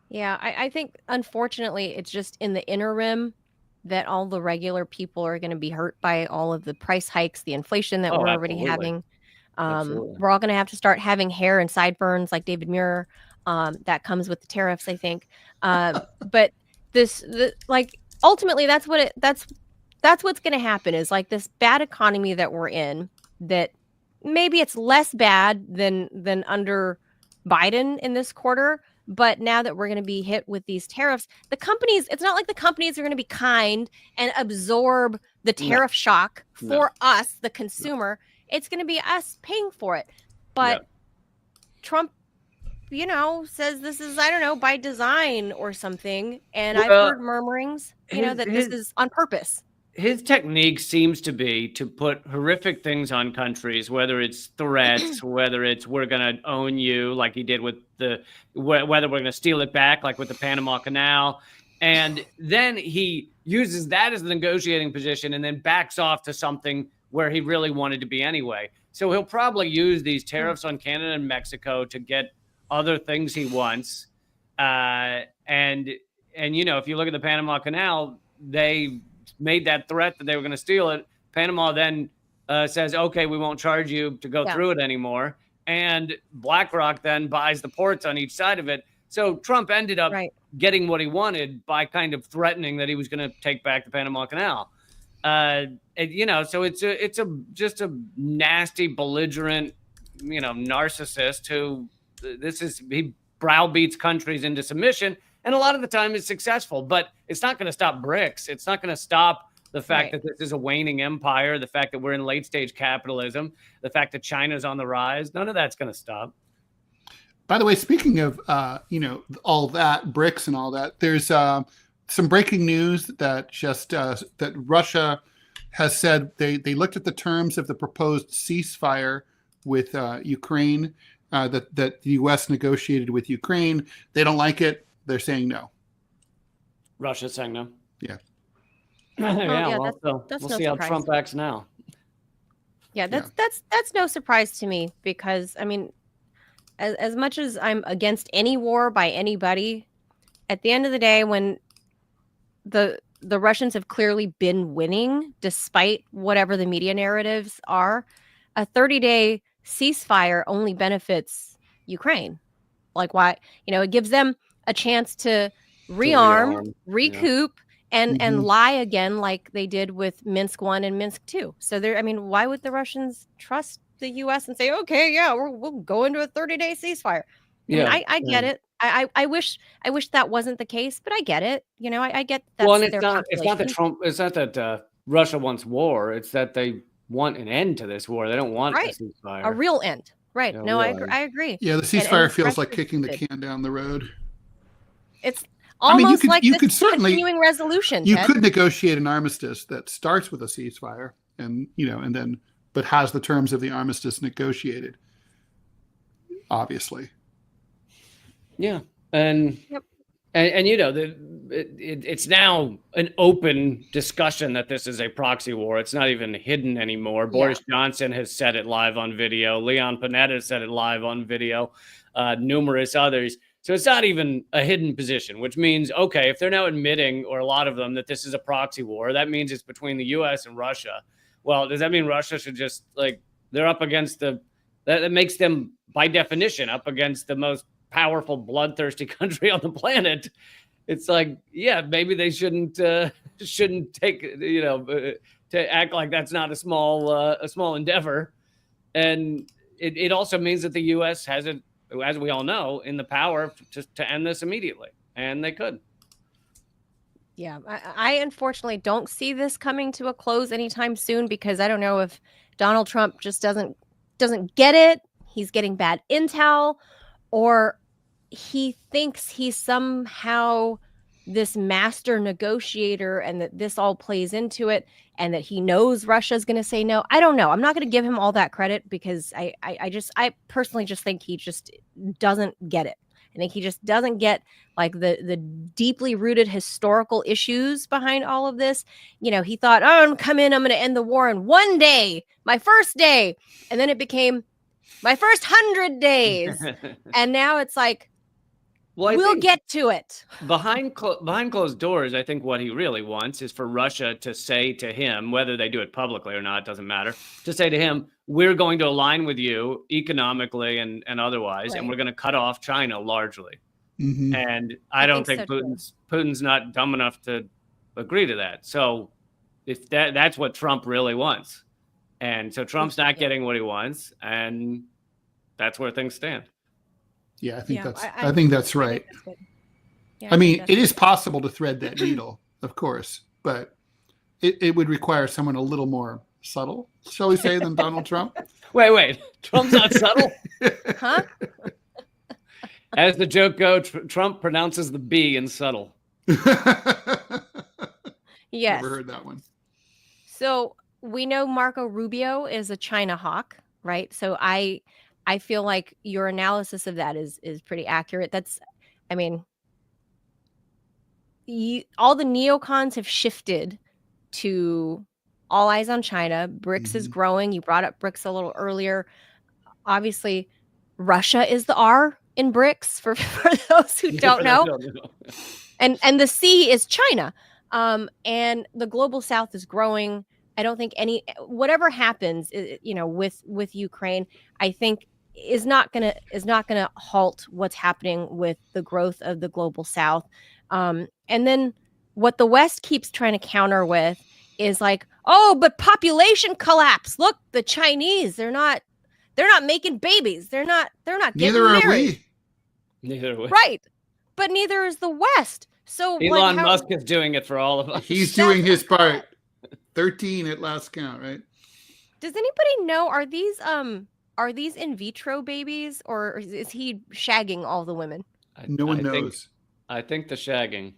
Yeah, I think unfortunately it's just in the inner rim that all the regular people are going to be hurt by all of the price hikes, the inflation that we're already having. We're all going to have to start having hair and sideburns like David Muir. That comes with the tariffs, I think. But ultimately that's what's going to happen is like this bad economy that we're in, that maybe it's less bad than under Biden in this quarter. But now that we're going to be hit with these tariffs, it's not like the companies are going to be kind and absorb the tariff shock for us, the consumer. It's going to be us paying for it. But Trump, says this is, I don't know, by design or something. And I've heard murmurings, that this is on purpose. His technique seems to be to put horrific things on countries, whether it's threats, whether it's we're going to own you, like he did with whether we're going to steal it back, like with the Panama Canal. And then he uses that as the negotiating position and then backs off to something where he really wanted to be anyway. So he'll probably use these tariffs on Canada and Mexico to get other things he wants. And if you look at the Panama Canal, they made that threat that they were going to steal it. Panama then says, okay, we won't charge you to go through it anymore. And BlackRock then buys the ports on each side of it. So Trump ended up getting what he wanted by kind of threatening that he was going to take back the Panama Canal. So it's just a nasty, belligerent, narcissist who he browbeats countries into submission. And a lot of the time it's successful, but it's not going to stop BRICS. It's not going to stop the fact that this is a waning empire, the fact that we're in late stage capitalism, the fact that China's on the rise. None of that's going to stop. By the way, speaking of, all that, BRICS and all that, there's some breaking news that that Russia has said they looked at the terms of the proposed ceasefire with Ukraine that the U.S. negotiated with Ukraine. They don't like it. They're saying no. Russia's saying no. Yeah. We'll see how Trump acts now. Yeah, that's no surprise to me because, I mean, as much as I'm against any war by anybody, at the end of the day, when the Russians have clearly been winning, despite whatever the media narratives are, a 30-day ceasefire only benefits Ukraine. Like, why? It gives them a chance to rearm, recoup, and lie again like they did with Minsk 1 and Minsk 2. So why would the Russians trust the U.S. and say, okay, yeah, we'll go into a 30-day ceasefire? And I get it. I wish that wasn't the case, but I get it. You know, I get that. Well, and it's not that Trump. It's not that Russia wants war. It's that they want an end to this war. They don't want a ceasefire. A real end. Right. Yeah, No, I agree. Yeah, the ceasefire feels like kicking the can down the road. It's almost like you this could certainly continuing resolution. You could negotiate an armistice that starts with a ceasefire, and then but has the terms of the armistice negotiated. Obviously. Yeah, and it's now an open discussion that this is a proxy war. It's not even hidden anymore. Boris Johnson has said it live on video. Leon Panetta said it live on video. Numerous others. So it's not even a hidden position, which means, okay, if they're now admitting, or a lot of them, that this is a proxy war, that means it's between the U.S. and Russia. Well, does that mean Russia should just, they're up against that makes them, by definition, up against the most powerful, bloodthirsty country on the planet? It's like, yeah, maybe they shouldn't take, to act like that's not a small endeavor. And it also means that the U.S. hasn't, as we all know, in the power to end this immediately, and they could. Yeah, I unfortunately don't see this coming to a close anytime soon, because I don't know if Donald Trump just doesn't get it. He's getting bad intel, or he thinks he's somehow this master negotiator and that this all plays into it, and that he knows Russia's going to say no. I don't know. I'm not going to give him all that credit, because I personally just think he just doesn't get it. I think he just doesn't get the deeply rooted historical issues behind all of this. He thought, oh, I'm going to come in, I'm going to end the war in one day, my first day. And then it became my first 100 days. And now it's like, we'll get to it. Behind closed doors, I think what he really wants is for Russia to say to him, whether they do it publicly or not, doesn't matter, to say to him, we're going to align with you economically and otherwise, and we're going to cut off China largely. Mm-hmm. And I don't think Putin's not dumb enough to agree to that. So if that's what Trump really wants. And so Trump's not getting what he wants, and that's where things stand. Yeah, I think that's right. Yeah, I mean, it is possible to thread that needle, of course, but it would require someone a little more subtle, shall we say, than Donald Trump. Wait, Trump's not subtle? Huh? As the joke goes, Trump pronounces the B in subtle. Yes. Never heard that one. So we know Marco Rubio is a China hawk, right? So I feel like your analysis of that is pretty accurate. All the neocons have shifted to all eyes on China. BRICS is growing. You brought up BRICS a little earlier. Obviously, Russia is the R in BRICS for those who don't know. And the C is China. And the global South is growing. I don't think whatever happens, with Ukraine, I think is not gonna halt what's happening with the growth of the global South. And then what the West keeps trying to counter with is like, oh, but population collapse. Look, the Chinese, they're not making babies. They're not getting Neither are married. Neither are we. Right. But neither is the West. So Elon Musk is doing it for all of us. He's doing his part. 13 at last count, right? Does anybody know, are these in vitro babies, or is he shagging all the women? No one knows. I think the shagging.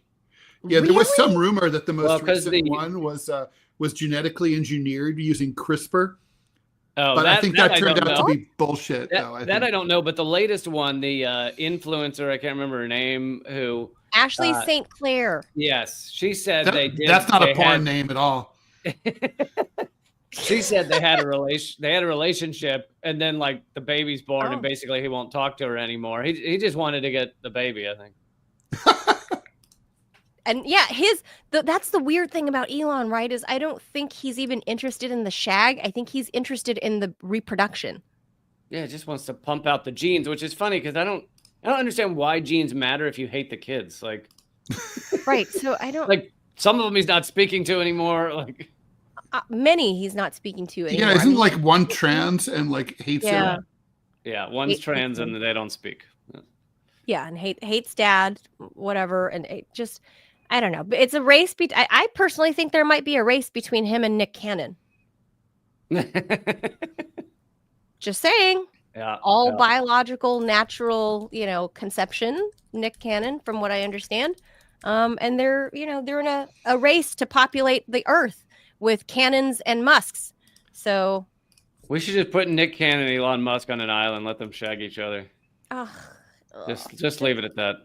Yeah, Really? there was some rumor that the most recent one was genetically engineered using CRISPR. Oh, but I think that turned out to be bullshit. I don't know. But the latest one, the influencer, I can't remember her name, who Ashley St. Clair. Yes, she said they did. That's not a porn name at all. She said they had a relationship, and then the baby's born, and basically he won't talk to her anymore. He just wanted to get the baby, I think. And yeah, that's the weird thing about Elon, right? Is I don't think he's even interested in the shag. I think he's interested in the reproduction. Yeah, just wants to pump out the genes, which is funny because I don't understand why genes matter if you hate the kids. Right. So I don't some of them he's not speaking to anymore. Many he's not speaking to anymore. Yeah, isn't one trans and hates her? Yeah, one's trans and they don't speak. Yeah, and hates dad, whatever, and it just, I don't know. But it's a race. I personally think there might be a race between him and Nick Cannon. Just saying. Yeah. All biological, natural, conception. Nick Cannon, from what I understand, and they're in a race to populate the Earth with Cannons and Musks. So we should just put Nick Cannon and Elon Musk on an island, let them shag each other. Just leave it at that.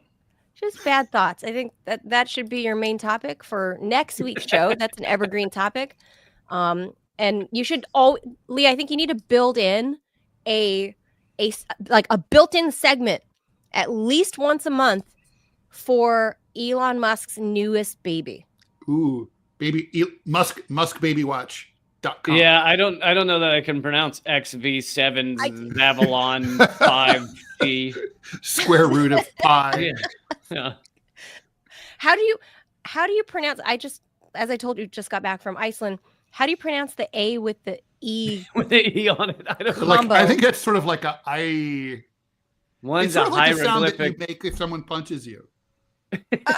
Just bad thoughts. I think that should be your main topic for next week's show. That's an evergreen topic. And you should Lee, I think you need to build in a built-in segment at least once a month for Elon Musk's newest baby. Ooh, muskbabywatch.com. Yeah, I don't know that I can pronounce XV7's Babylon 5G. Square root of pi. Yeah. How do you pronounce? As I told you, just got back from Iceland. How do you pronounce the A with the E? With the E on it. I don't know. Like, I think that's sort of like a I. One's it's sort a of like the sound hieroglyphic. that you make if someone punches you.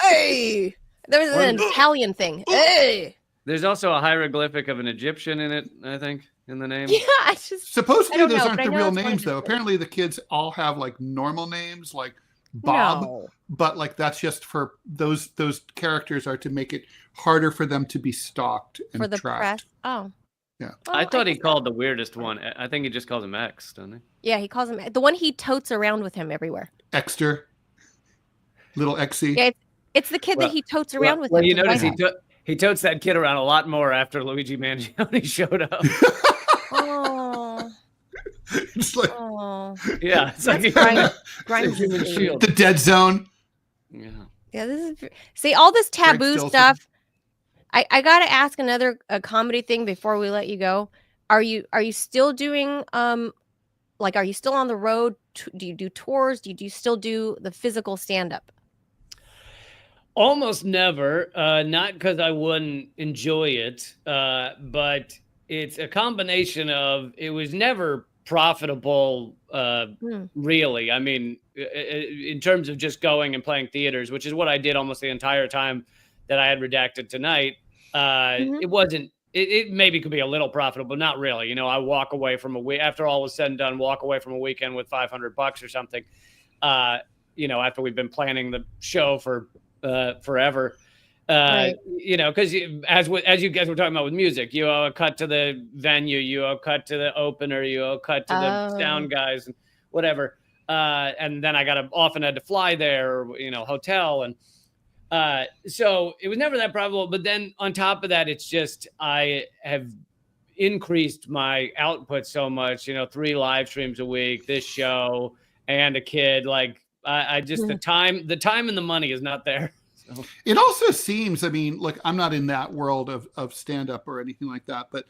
Hey, there was an Italian thing. Hey. There's also a hieroglyphic of an Egyptian in it, I think, in the name. Yeah, supposedly those know, aren't the real names though. Apparently the kids all have like normal names like Bob, but like that's just for those characters are to make it harder for them to be stalked and for the tracked. press. Oh. Yeah. Well, I thought he called the weirdest one. I think he just calls him X, doesn't he? Yeah, he calls him the one he totes around with him everywhere. Exter. Little Exy. Yeah, it's the kid that he totes around with him. You notice he totes that kid around a lot more after Luigi Mangione showed up. Oh. It's like, yeah, it's like Grimes' human shield. The dead zone. Yeah. Yeah, see all this taboo stuff. I gotta ask a comedy thing before we let you go. Are you still doing are you still on the road? Do you do tours? Do you still do the physical stand-up? Almost never. Not because I wouldn't enjoy it, but it's a combination of it was never profitable, really. I mean, in terms of just going and playing theaters, which is what I did almost the entire time that I had Redacted tonight. It wasn't. It maybe could be a little profitable, but not really. I walk away from after all was said and done, walk away from a weekend with $500 or something. After we've been planning the show for forever. Right. Because as you guys were talking about with music, you owe a cut to the venue, you owe a cut to the opener, you owe a cut to the sound guys and whatever. And then I often had to fly there, or, hotel. And so it was never that profitable. But then on top of that, it's just I have increased my output so much, 3 live streams a week, this show, and a kid. Like I just the time and the money is not there. So. It also seems, I mean, look, I'm not in that world of stand-up or anything like that, but,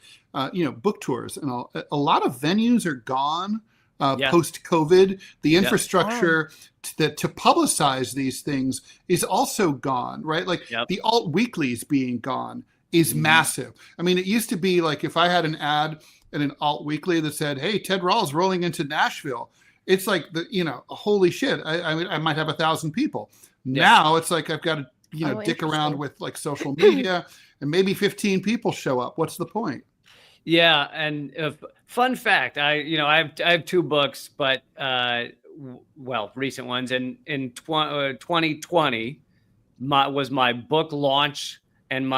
book tours and all, a lot of venues are gone post-COVID. The infrastructure to publicize these things is also gone, right? Like the alt weeklies being gone is massive. I mean, it used to be like if I had an ad in an alt weekly that said, hey, Ted Rall's rolling into Nashville, it's like, holy shit, I mean, I might have 1,000 people. Now it's like I've got to, dick around with like social media and maybe 15 people show up. What's the point? Yeah, and fun fact, I have 2 books, but recent ones. And in 2020, was my book launch, and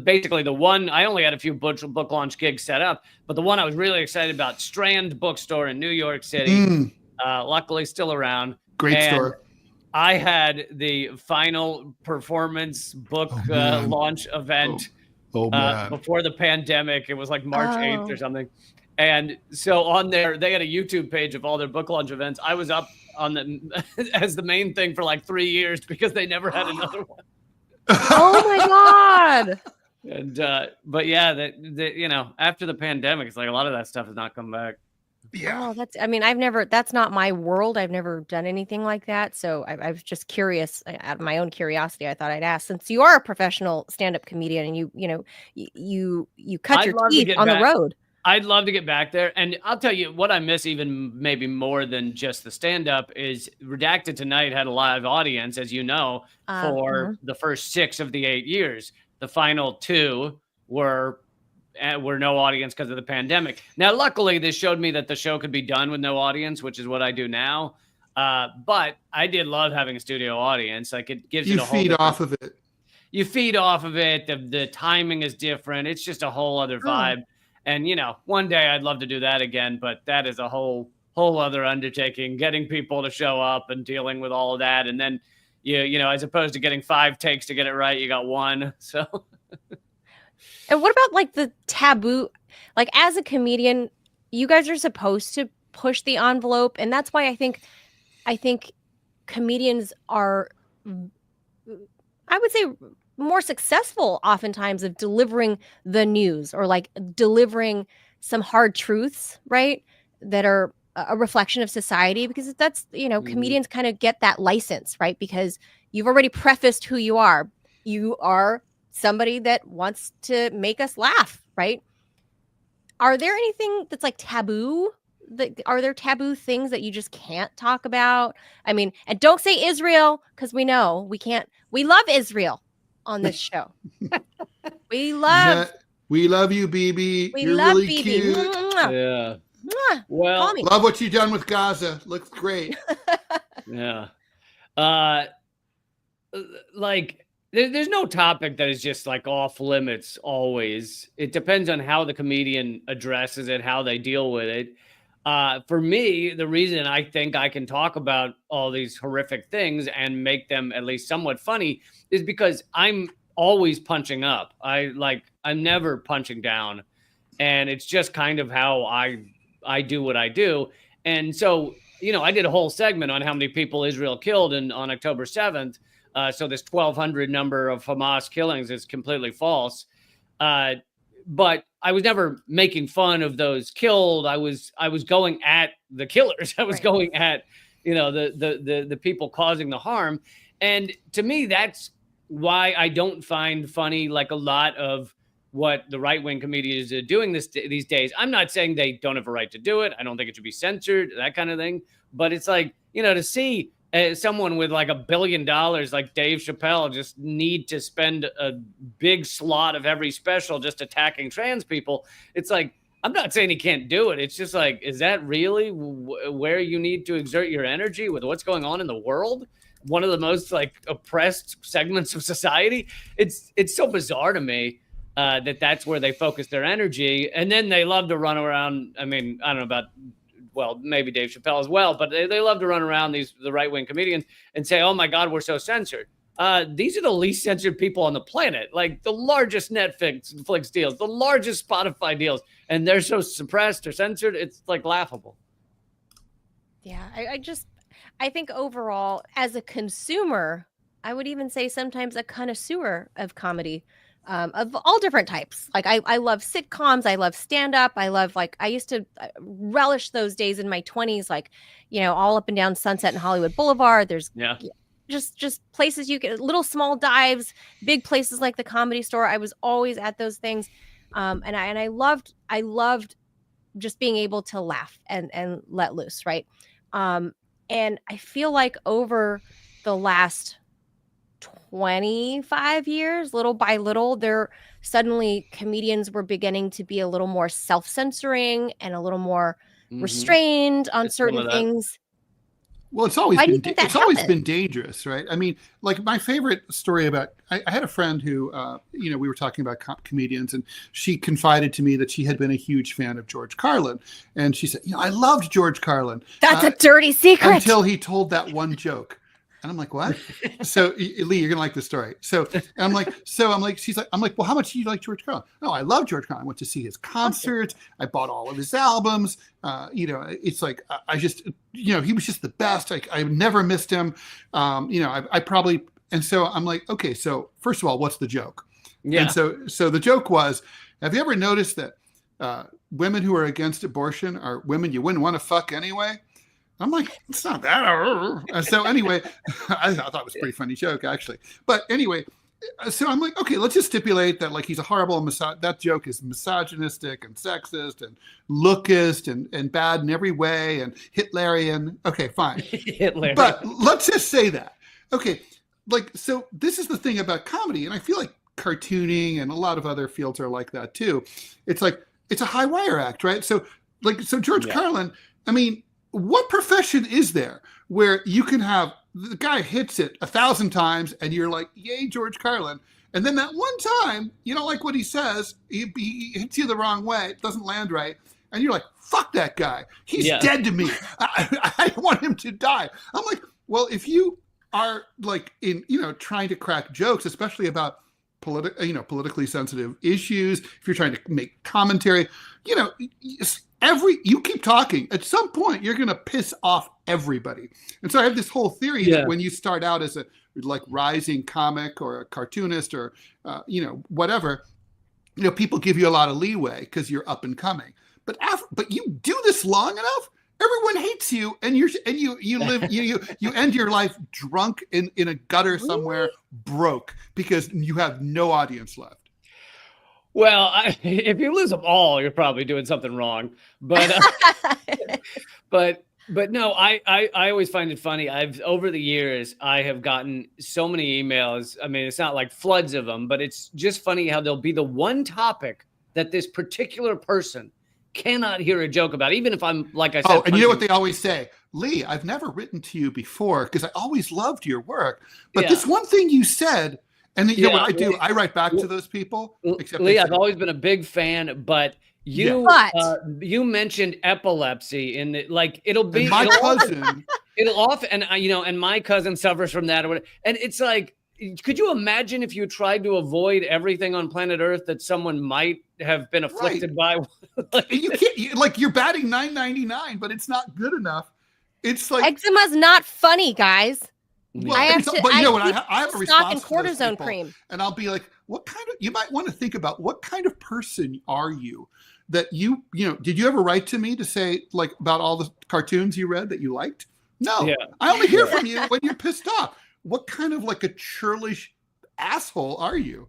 basically the one I only had a few book launch gigs set up, but the one I was really excited about, Strand Bookstore in New York City, luckily still around. Great store. I had the final performance book launch event before the pandemic. It was like March 8th or something. And so on there, they had a YouTube page of all their book launch events. I was up on them as the main thing for like 3 years because they never had another one. Oh my God. And, but yeah, after the pandemic, it's like a lot of that stuff has not come back. Yeah. That's not my world. I've never done anything like that. So I was just curious, out of my own curiosity, I thought I'd ask, since you are a professional stand-up comedian and you cut your teeth on the road. I'd love to get back there. And I'll tell you what I miss even maybe more than just the stand-up is Redacted tonight had a live audience, as you know, for the first 6 of the 8 years. The final 2 were no audience because of the pandemic. Now, luckily, this showed me that the show could be done with no audience, which is what I do now. But I did love having a studio audience. Like, it gives you the whole feed off of it. You feed off of it. The timing is different. It's just a whole other vibe. And, you know, one day I'd love to do that again, but that is a whole other undertaking, getting people to show up and dealing with all of that. And then, you know, as opposed to getting 5 takes to get it right, you got 1. So. And what about like the taboo? Like, as a comedian, you guys are supposed to push the envelope. And that's why I think comedians are, I would say, more successful oftentimes of delivering the news or like delivering some hard truths, right? That are a reflection of society, because that's, you know, comedians kind of get that license, right? Because you've already prefaced who you are. You are somebody that wants to make us laugh, right? Are there anything that's like taboo? Are there taboo things that you just can't talk about? I mean, and don't say Israel, because we know we can't. We love Israel on this show. We love you, BB. We You're love really BB. cute. Yeah. Mwah. Well, love what you've done with Gaza. Looks great. Yeah. Like, there's no topic that is just like off limits always. It depends on how the comedian addresses it, how they deal with it. For me, the reason I think I can talk about all these horrific things and make them at least somewhat funny is because I'm always punching up. I'm never punching down. And it's just kind of how I do what I do. And so, you know, I did a whole segment on how many people Israel killed on October 7th. So this 1,200 number of Hamas killings is completely false. But I was never making fun of those killed. I was going at the killers. I was going at, you know, the people causing the harm. And to me, that's why I don't find funny like a lot of what the right-wing comedians are doing these days. I'm not saying they don't have a right to do it. I don't think it should be censored, that kind of thing. But it's like, you know, to see someone with like $1 billion like Dave Chappelle just need to spend a big slot of every special just attacking trans people. It's like, I'm not saying he can't do it. It's just like, is that really where you need to exert your energy with what's going on in the world? One of the most like oppressed segments of society. It's so bizarre to me that's where they focus their energy. And then they love to run around. I mean, I don't know about, well, maybe Dave Chappelle as well, but they love to run around the right-wing comedians and say, oh my God, we're so censored. These are the least censored people on the planet, like the largest Netflix deals, the largest Spotify deals, and they're so suppressed or censored. It's like laughable. Yeah, I think overall, as a consumer, I would even say sometimes a connoisseur of comedy, of all different types. Like I love sitcoms. I love stand-up. I love, like, I used to relish those days in my 20s, like, you know, all up and down Sunset and Hollywood Boulevard. There's just places you get, little small dives, big places like the Comedy Store. I was always at those things. And I loved just being able to laugh and let loose. Right. And I feel like over the last 25 years, little by little, comedians were beginning to be a little more self-censoring and a little more restrained on certain things. Well, it's always been dangerous, right? I mean, like, my favorite story about, I had a friend who, you know, we were talking about comedians, and she confided to me that she had been a huge fan of George Carlin. And she said, you know, I loved George Carlin. That's a dirty secret. Until he told that one joke. And I'm like, what? So, Lee, you're gonna like this story. So I'm like, well, how much do you like George Carlin? No, I love George Carlin. I went to see his concert. I bought all of his albums. You know, it's like, I just, you know, he was just the best. I never missed him. You know, I probably, and so I'm like, okay, so first of all, what's the joke? Yeah. And so the joke was, have you ever noticed that women who are against abortion are women you wouldn't want to fuck anyway? I'm like, it's not that. So anyway, I thought it was a pretty funny joke, actually. But anyway, So I'm like, okay, let's just stipulate that like he's a horrible that joke is misogynistic and sexist and lookist and bad in every way and Hitlerian. Okay, fine. Hitlerian. But let's just say that. Okay, like, so this is the thing about comedy, and I feel like cartooning and a lot of other fields are like that too. It's like, it's a high wire act, right? So George Carlin, I mean, what profession is there where you can have the guy hits it 1,000 times and you're like, yay, George Carlin. And then that one time, you don't like what he says, he hits you the wrong way, it doesn't land right. And you're like, fuck that guy. He's dead to me. I want him to die. I'm like, well, if you are like in, trying to crack jokes, especially about politically sensitive issues, if you're trying to make commentary, you keep talking, at some point you're going to piss off everybody. And so I have this whole theory that when you start out as a like rising comic or a cartoonist or whatever, people give you a lot of leeway because you're up and coming. But you do this long enough, everyone hates you, and you live you end your life drunk in a gutter somewhere, broke, because you have no audience left. Well, if you lose them all, you're probably doing something wrong. But but no, I always find it funny. Over the years, I have gotten so many emails. I mean, it's not like floods of them, but it's just funny how there'll be the one topic that this particular person cannot hear a joke about, even if I'm, like I said. Oh, and you know what they always say? Lee, I've never written to you before because I always loved your work. But this one thing you said, and you know what I do? I write back to those people. Except Lee, I've always been a big fan, but you mentioned epilepsy in the, like, it'll be and my cousin. It'll often, and my cousin suffers from that or whatever. And it's like, could you imagine if you tried to avoid everything on planet Earth that someone might have been afflicted by? Like, you can't, you're batting .999, but it's not good enough. It's like eczema's not funny, guys. Well, I have a response in cortisone cream, and I'll be like, "What kind of?" You might want to think about what kind of person are you? That did you ever write to me to say like about all the cartoons you read that you liked? No, I only hear from you when you're pissed off. What kind of like a churlish asshole are you?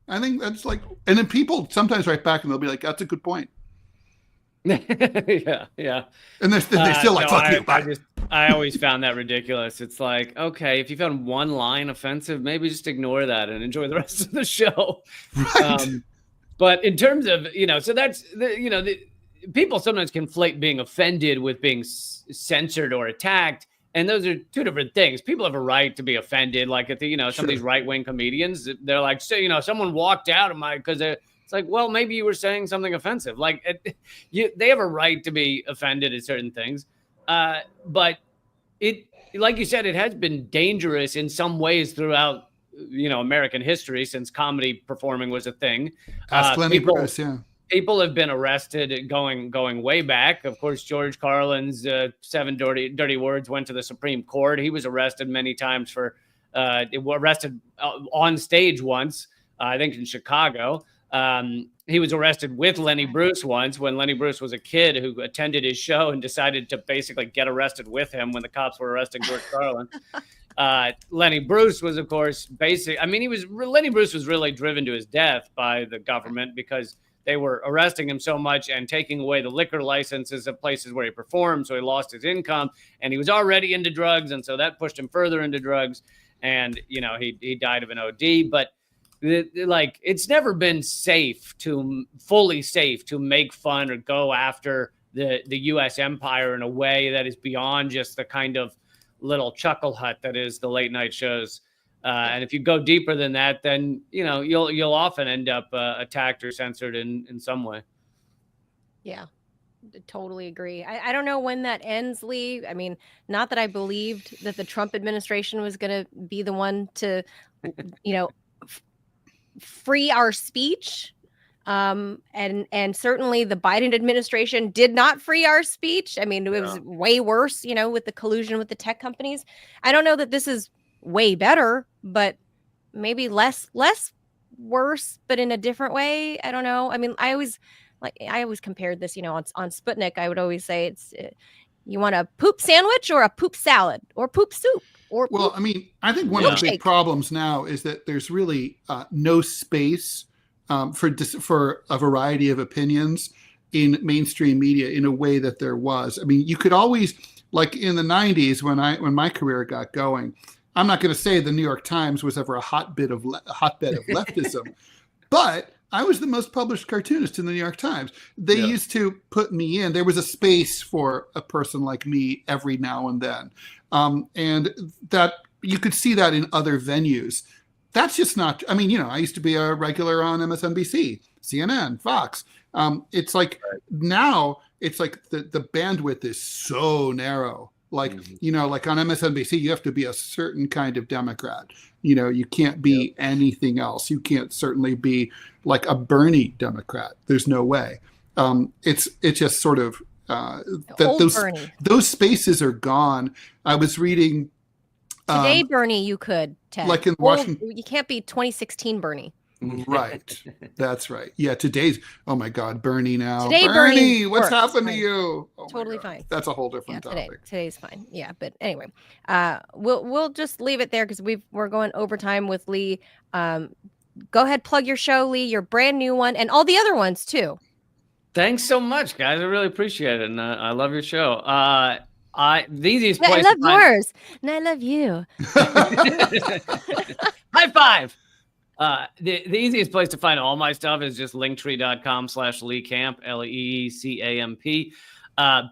I think that's like, and then people sometimes write back and they'll be like, "That's a good point." yeah. And they're still like, "Fuck you." I always found that ridiculous. It's like, okay, if you found one line offensive, maybe just ignore that and enjoy the rest of the show. Right. But in terms of, so that's, the people sometimes conflate being offended with being censored or attacked. And those are two different things. People have a right to be offended. Like at the, some of these right-wing comedians, they're like, so, someone walked out of because it's like, well, maybe you were saying something offensive. Like they have a right to be offended at certain things. But it, like you said, it has been dangerous in some ways throughout, American history since comedy performing was a thing. Ask Lenny Bruce, People have been arrested going way back. Of course, George Carlin's 7 dirty words went to the Supreme Court. He was arrested many times for arrested on stage once, I think in Chicago. He was arrested with Lenny Bruce once when Lenny Bruce was a kid who attended his show and decided to basically get arrested with him when the cops were arresting George Carlin. Lenny Bruce was, of course, Lenny Bruce was really driven to his death by the government because they were arresting him so much and taking away the liquor licenses of places where he performed. So he lost his income and he was already into drugs. And so that pushed him further into drugs. And, he died of an OD. But it's never been fully safe to make fun or go after the U.S. empire in a way that is beyond just the kind of little chuckle hut that is the late night shows. And if you go deeper than that, then, you'll often end up attacked or censored in some way. Yeah, totally agree. I don't know when that ends, Lee. I mean, not that I believed that the Trump administration was going to be the one to, free our speech. And certainly the Biden administration did not free our speech. I mean, it was way worse, with the collusion with the tech companies. I don't know that this is way better, but maybe less worse, but in a different way. I don't know. I mean, I always compared this, on Sputnik. I would always say You want a poop sandwich or a poop salad or poop soup or Well, poop I mean, I think one of the big milkshake? problems now is that there's really no space for a variety of opinions in mainstream media in a way that there was. I mean, you could always, like in the 90s when my career got going, I'm not going to say the New York Times was ever a hotbed of leftism, but I was the most published cartoonist in the New York Times. They used to put me in. There was a space for a person like me every now and then. And that you could see that in other venues. That's just not, I mean, you know, I used to be a regular on MSNBC, CNN, Fox. It's like now it's like the bandwidth is so narrow. Like, you know, like on MSNBC, you have to be a certain kind of Democrat. You know, you can't be anything else. You can't certainly be like a Bernie Democrat. There's no way. It's just sort of those spaces are gone. I was reading today, Bernie. You could, Ted. Like in Washington. You can't be 2016 Bernie. Right. That's right. Yeah. Today's, oh my God, Bernie now. Today, Bernie, what's works. happened to you? Oh totally fine. That's a whole different topic. Today's fine. Yeah. But anyway, we'll just leave it there because we're going overtime with Lee. Go ahead, plug your show, Lee, your brand new one and all the other ones too. Thanks so much, guys. I really appreciate it. And I love your show. The easiest place I love yours. And I love you. High five. The easiest place to find all my stuff is just linktree.com/LeeCamp, LeeCamp.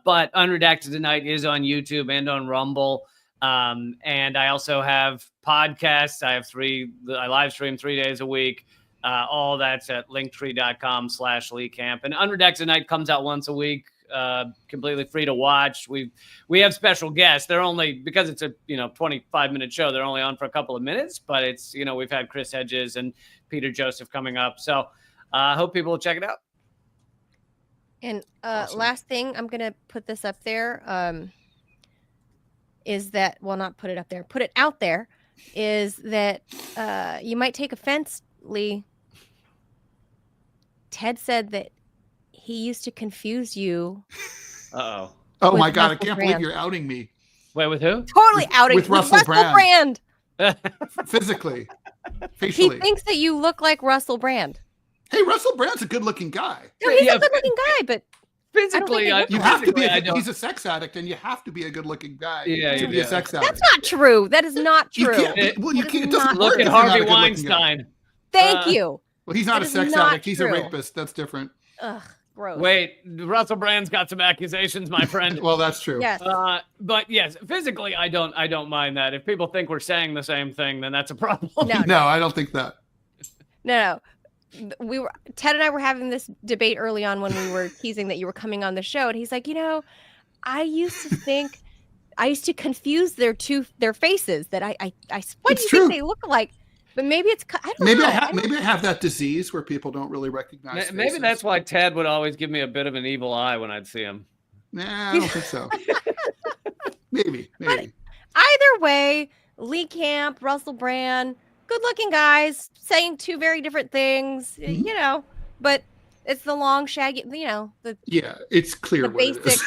But Unredacted Tonight is on YouTube and on Rumble. And I also have podcasts. I have I live stream 3 days a week. All that's at linktree.com/LeeCamp. And Unredacted Tonight comes out once a week. Completely free to watch. We have special guests. They're only, because it's a 25-minute show, they're only on for a couple of minutes, but it's, we've had Chris Hedges and Peter Joseph coming up. So I hope people will check it out. And awesome. Last thing, I'm gonna put this up there, is that, well, not put it up there, put it out there, is that you might take offense, Lee. Ted said that he used to confuse you. Uh-oh. Oh my God, I can't believe you're outing me. Wait, with who? Totally outing with Russell Brand. Physically. Facially. He thinks that you look like Russell Brand. Hey, Russell Brand's a good-looking guy. No, he's a good-looking guy, but physically, you have to be. He's a sex addict, and you have to be a good-looking guy to be a sex addict. That's not true. That is not true. You can't. It doesn't look at Harvey Weinstein. Thank you. Well, he's not a sex addict. He's a rapist. That's different. Ugh. Gross. Wait, Russell Brand's got some accusations, my friend. Well, that's true. Yes. But yes, physically, I don't mind that. If people think we're saying the same thing, then that's a problem. No, I don't think that. No. Ted and I were having this debate early on when we were teasing that you were coming on the show, and he's like, I used to confuse their faces. That what do you think they look like? But maybe it's, I don't know. Maybe I have that disease where people don't really recognize Maybe faces. that's why Ted would always give me a bit of an evil eye when I'd see him. Nah, I don't think so. Maybe. But either way, Lee Camp, Russell Brand, good-looking guys saying two very different things, but it's the long, shaggy, it's clear what it is.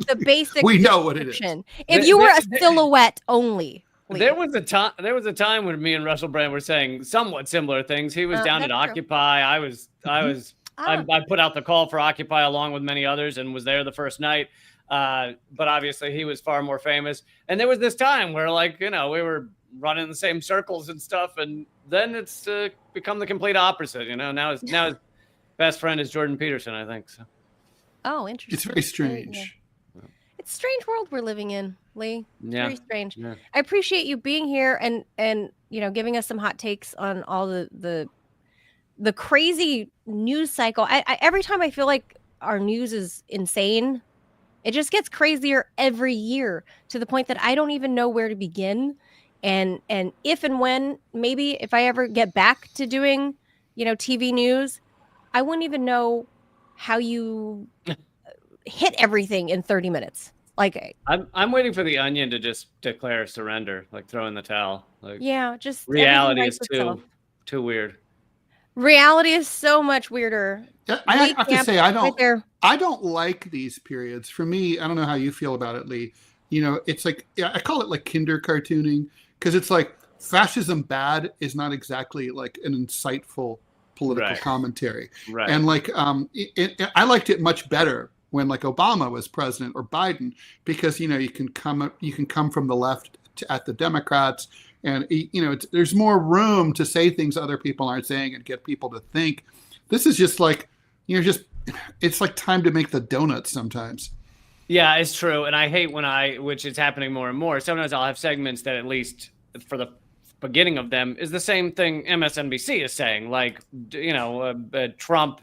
The basic we know what it is. If you were a silhouette only. There was a time when me and Russell Brand were saying somewhat similar things. He was down at Occupy. I put out the call for Occupy along with many others and was there the first night. But obviously he was far more famous. And there was this time where we were running in the same circles and stuff. And then it's become the complete opposite. Now his best friend is Jordan Peterson, I think. So. Oh, interesting. It's very strange. Yeah. It's a strange world we're living in, Lee. It's very strange. Yeah. I appreciate you being here and giving us some hot takes on all the crazy news cycle. I every time I feel like our news is insane, it just gets crazier every year to the point that I don't even know where to begin. And if and when, maybe if I ever get back to doing, TV news, I wouldn't even know how you hit everything in 30 minutes. I'm waiting for the Onion to just declare surrender, throw in the towel. Just reality is too weird. Reality is so much weirder. I have to say, I right there. don't like these periods. For me, I don't know how you feel about it, Lee. You know, it's like, I call it like kinder cartooning, because it's like fascism bad is not exactly like an insightful political commentary. Right. And like, I liked it much better when like Obama was president or Biden, because, you know, you can come from the left at the Democrats, and, you know, there's more room to say things other people aren't saying and get people to think. This is just like, you know, it's like time to make the donuts sometimes. Yeah, it's true. And I hate which is happening more and more. Sometimes I'll have segments that, at least for the beginning of them, is the same thing MSNBC is saying. Like, you know, Trump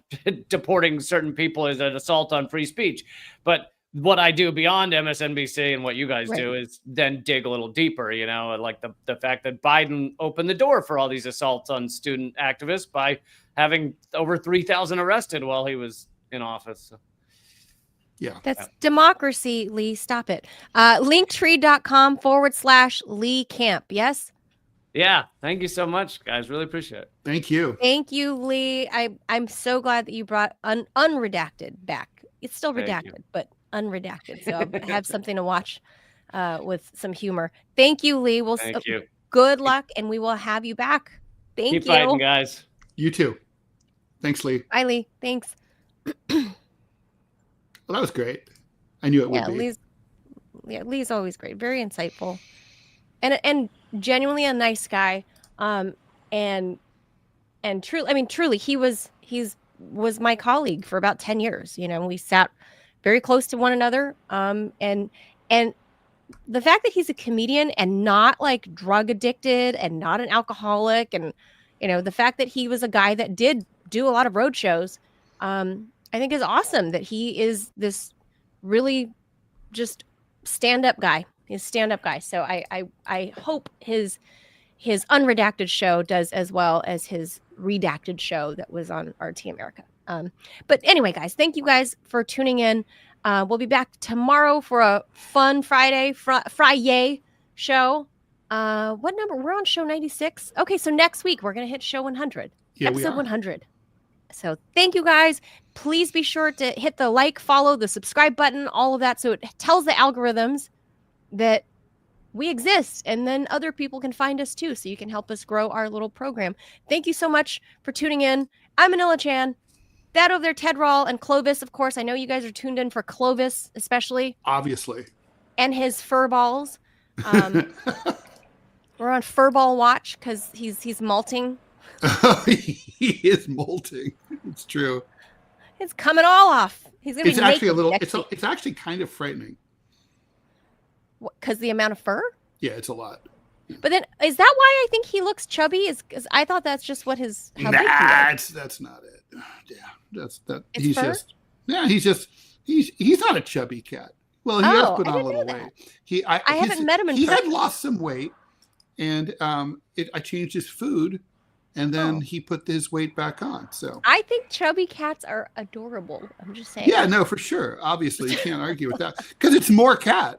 deporting certain people is an assault on free speech. But what I do beyond MSNBC and what you guys do is then dig a little deeper, you know, like the fact that Biden opened the door for all these assaults on student activists by having over 3,000 arrested while he was in office. So. Yeah. That's democracy, Lee. Stop it. Linktree.com/Lee Camp. Yes? Yeah. Thank you so much, guys. Really appreciate it. Thank you. Thank you, Lee. I'm so glad that you brought unredacted back. It's still redacted, but unredacted. So I have something to watch with some humor. Thank you, Lee. Thank you. Good luck, and we will have you back. Thank you. Keep fighting, guys. You too. Thanks, Lee. Bye, Lee. Thanks. Well, that was great. I knew it would be. Lee's always great. Very insightful, and genuinely a nice guy. And truly, he was my colleague for about 10 years. You know, we sat very close to one another. And the fact that he's a comedian and not like drug addicted and not an alcoholic, and, you know, the fact that he was a guy that did do a lot of road shows, I think is awesome. That he is this really just stand-up guy. He's a stand-up guy. So I hope his unredacted show does as well as his redacted show that was on RT America. But anyway, guys, thank you guys for tuning in. We'll be back tomorrow for a fun Friday show. What number? We're on show 96. Okay, so next week we're going to hit show 100. Yeah, episode 100. So thank you guys. Please be sure to hit the like, follow, the subscribe button, all of that, so it tells the algorithms that we exist, and then other people can find us too, so you can help us grow our little program. Thank you so much for tuning in. I'm Manila Chan. That over there, Ted Rall and Clovis, of course. I know you guys are tuned in for Clovis, especially. Obviously. And his fur balls. We're on fur ball watch because he's molting. He is molting. It's true. It's coming all off. He's gonna. It's be actually a little. It's actually kind of frightening. Because the amount of fur. Yeah, it's a lot. But then, is that why I think he looks chubby? Is because I thought that's just what his. How big he was. That's not it. Yeah, that's that. It's he's fur? he's not a chubby cat. Well, he has put on a little weight. I haven't met him in He person. had lost some weight, and I changed his food, and then he put his weight back on. So I think chubby cats are adorable. I'm just saying. yeah, no, for sure. Obviously, you can't argue with that because it's more cat.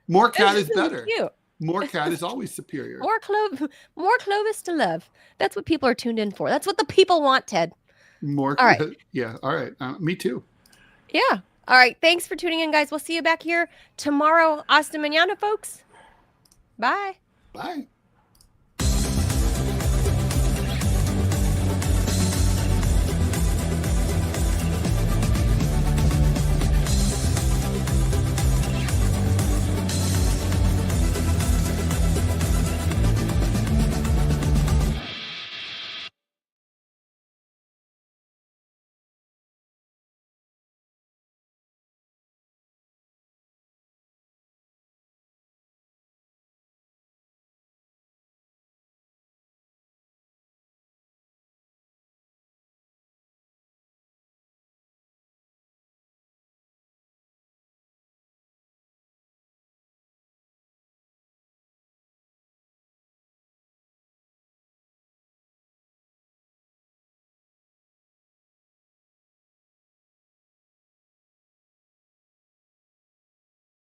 More cat is better. Cute. More cat is always superior. More Clovis to love. That's what people are tuned in for. That's what the people want, Ted. More. All right. Yeah. All right. Me too. Yeah. All right. Thanks for tuning in, guys. We'll see you back here tomorrow. Hasta mañana, folks. Bye. Bye.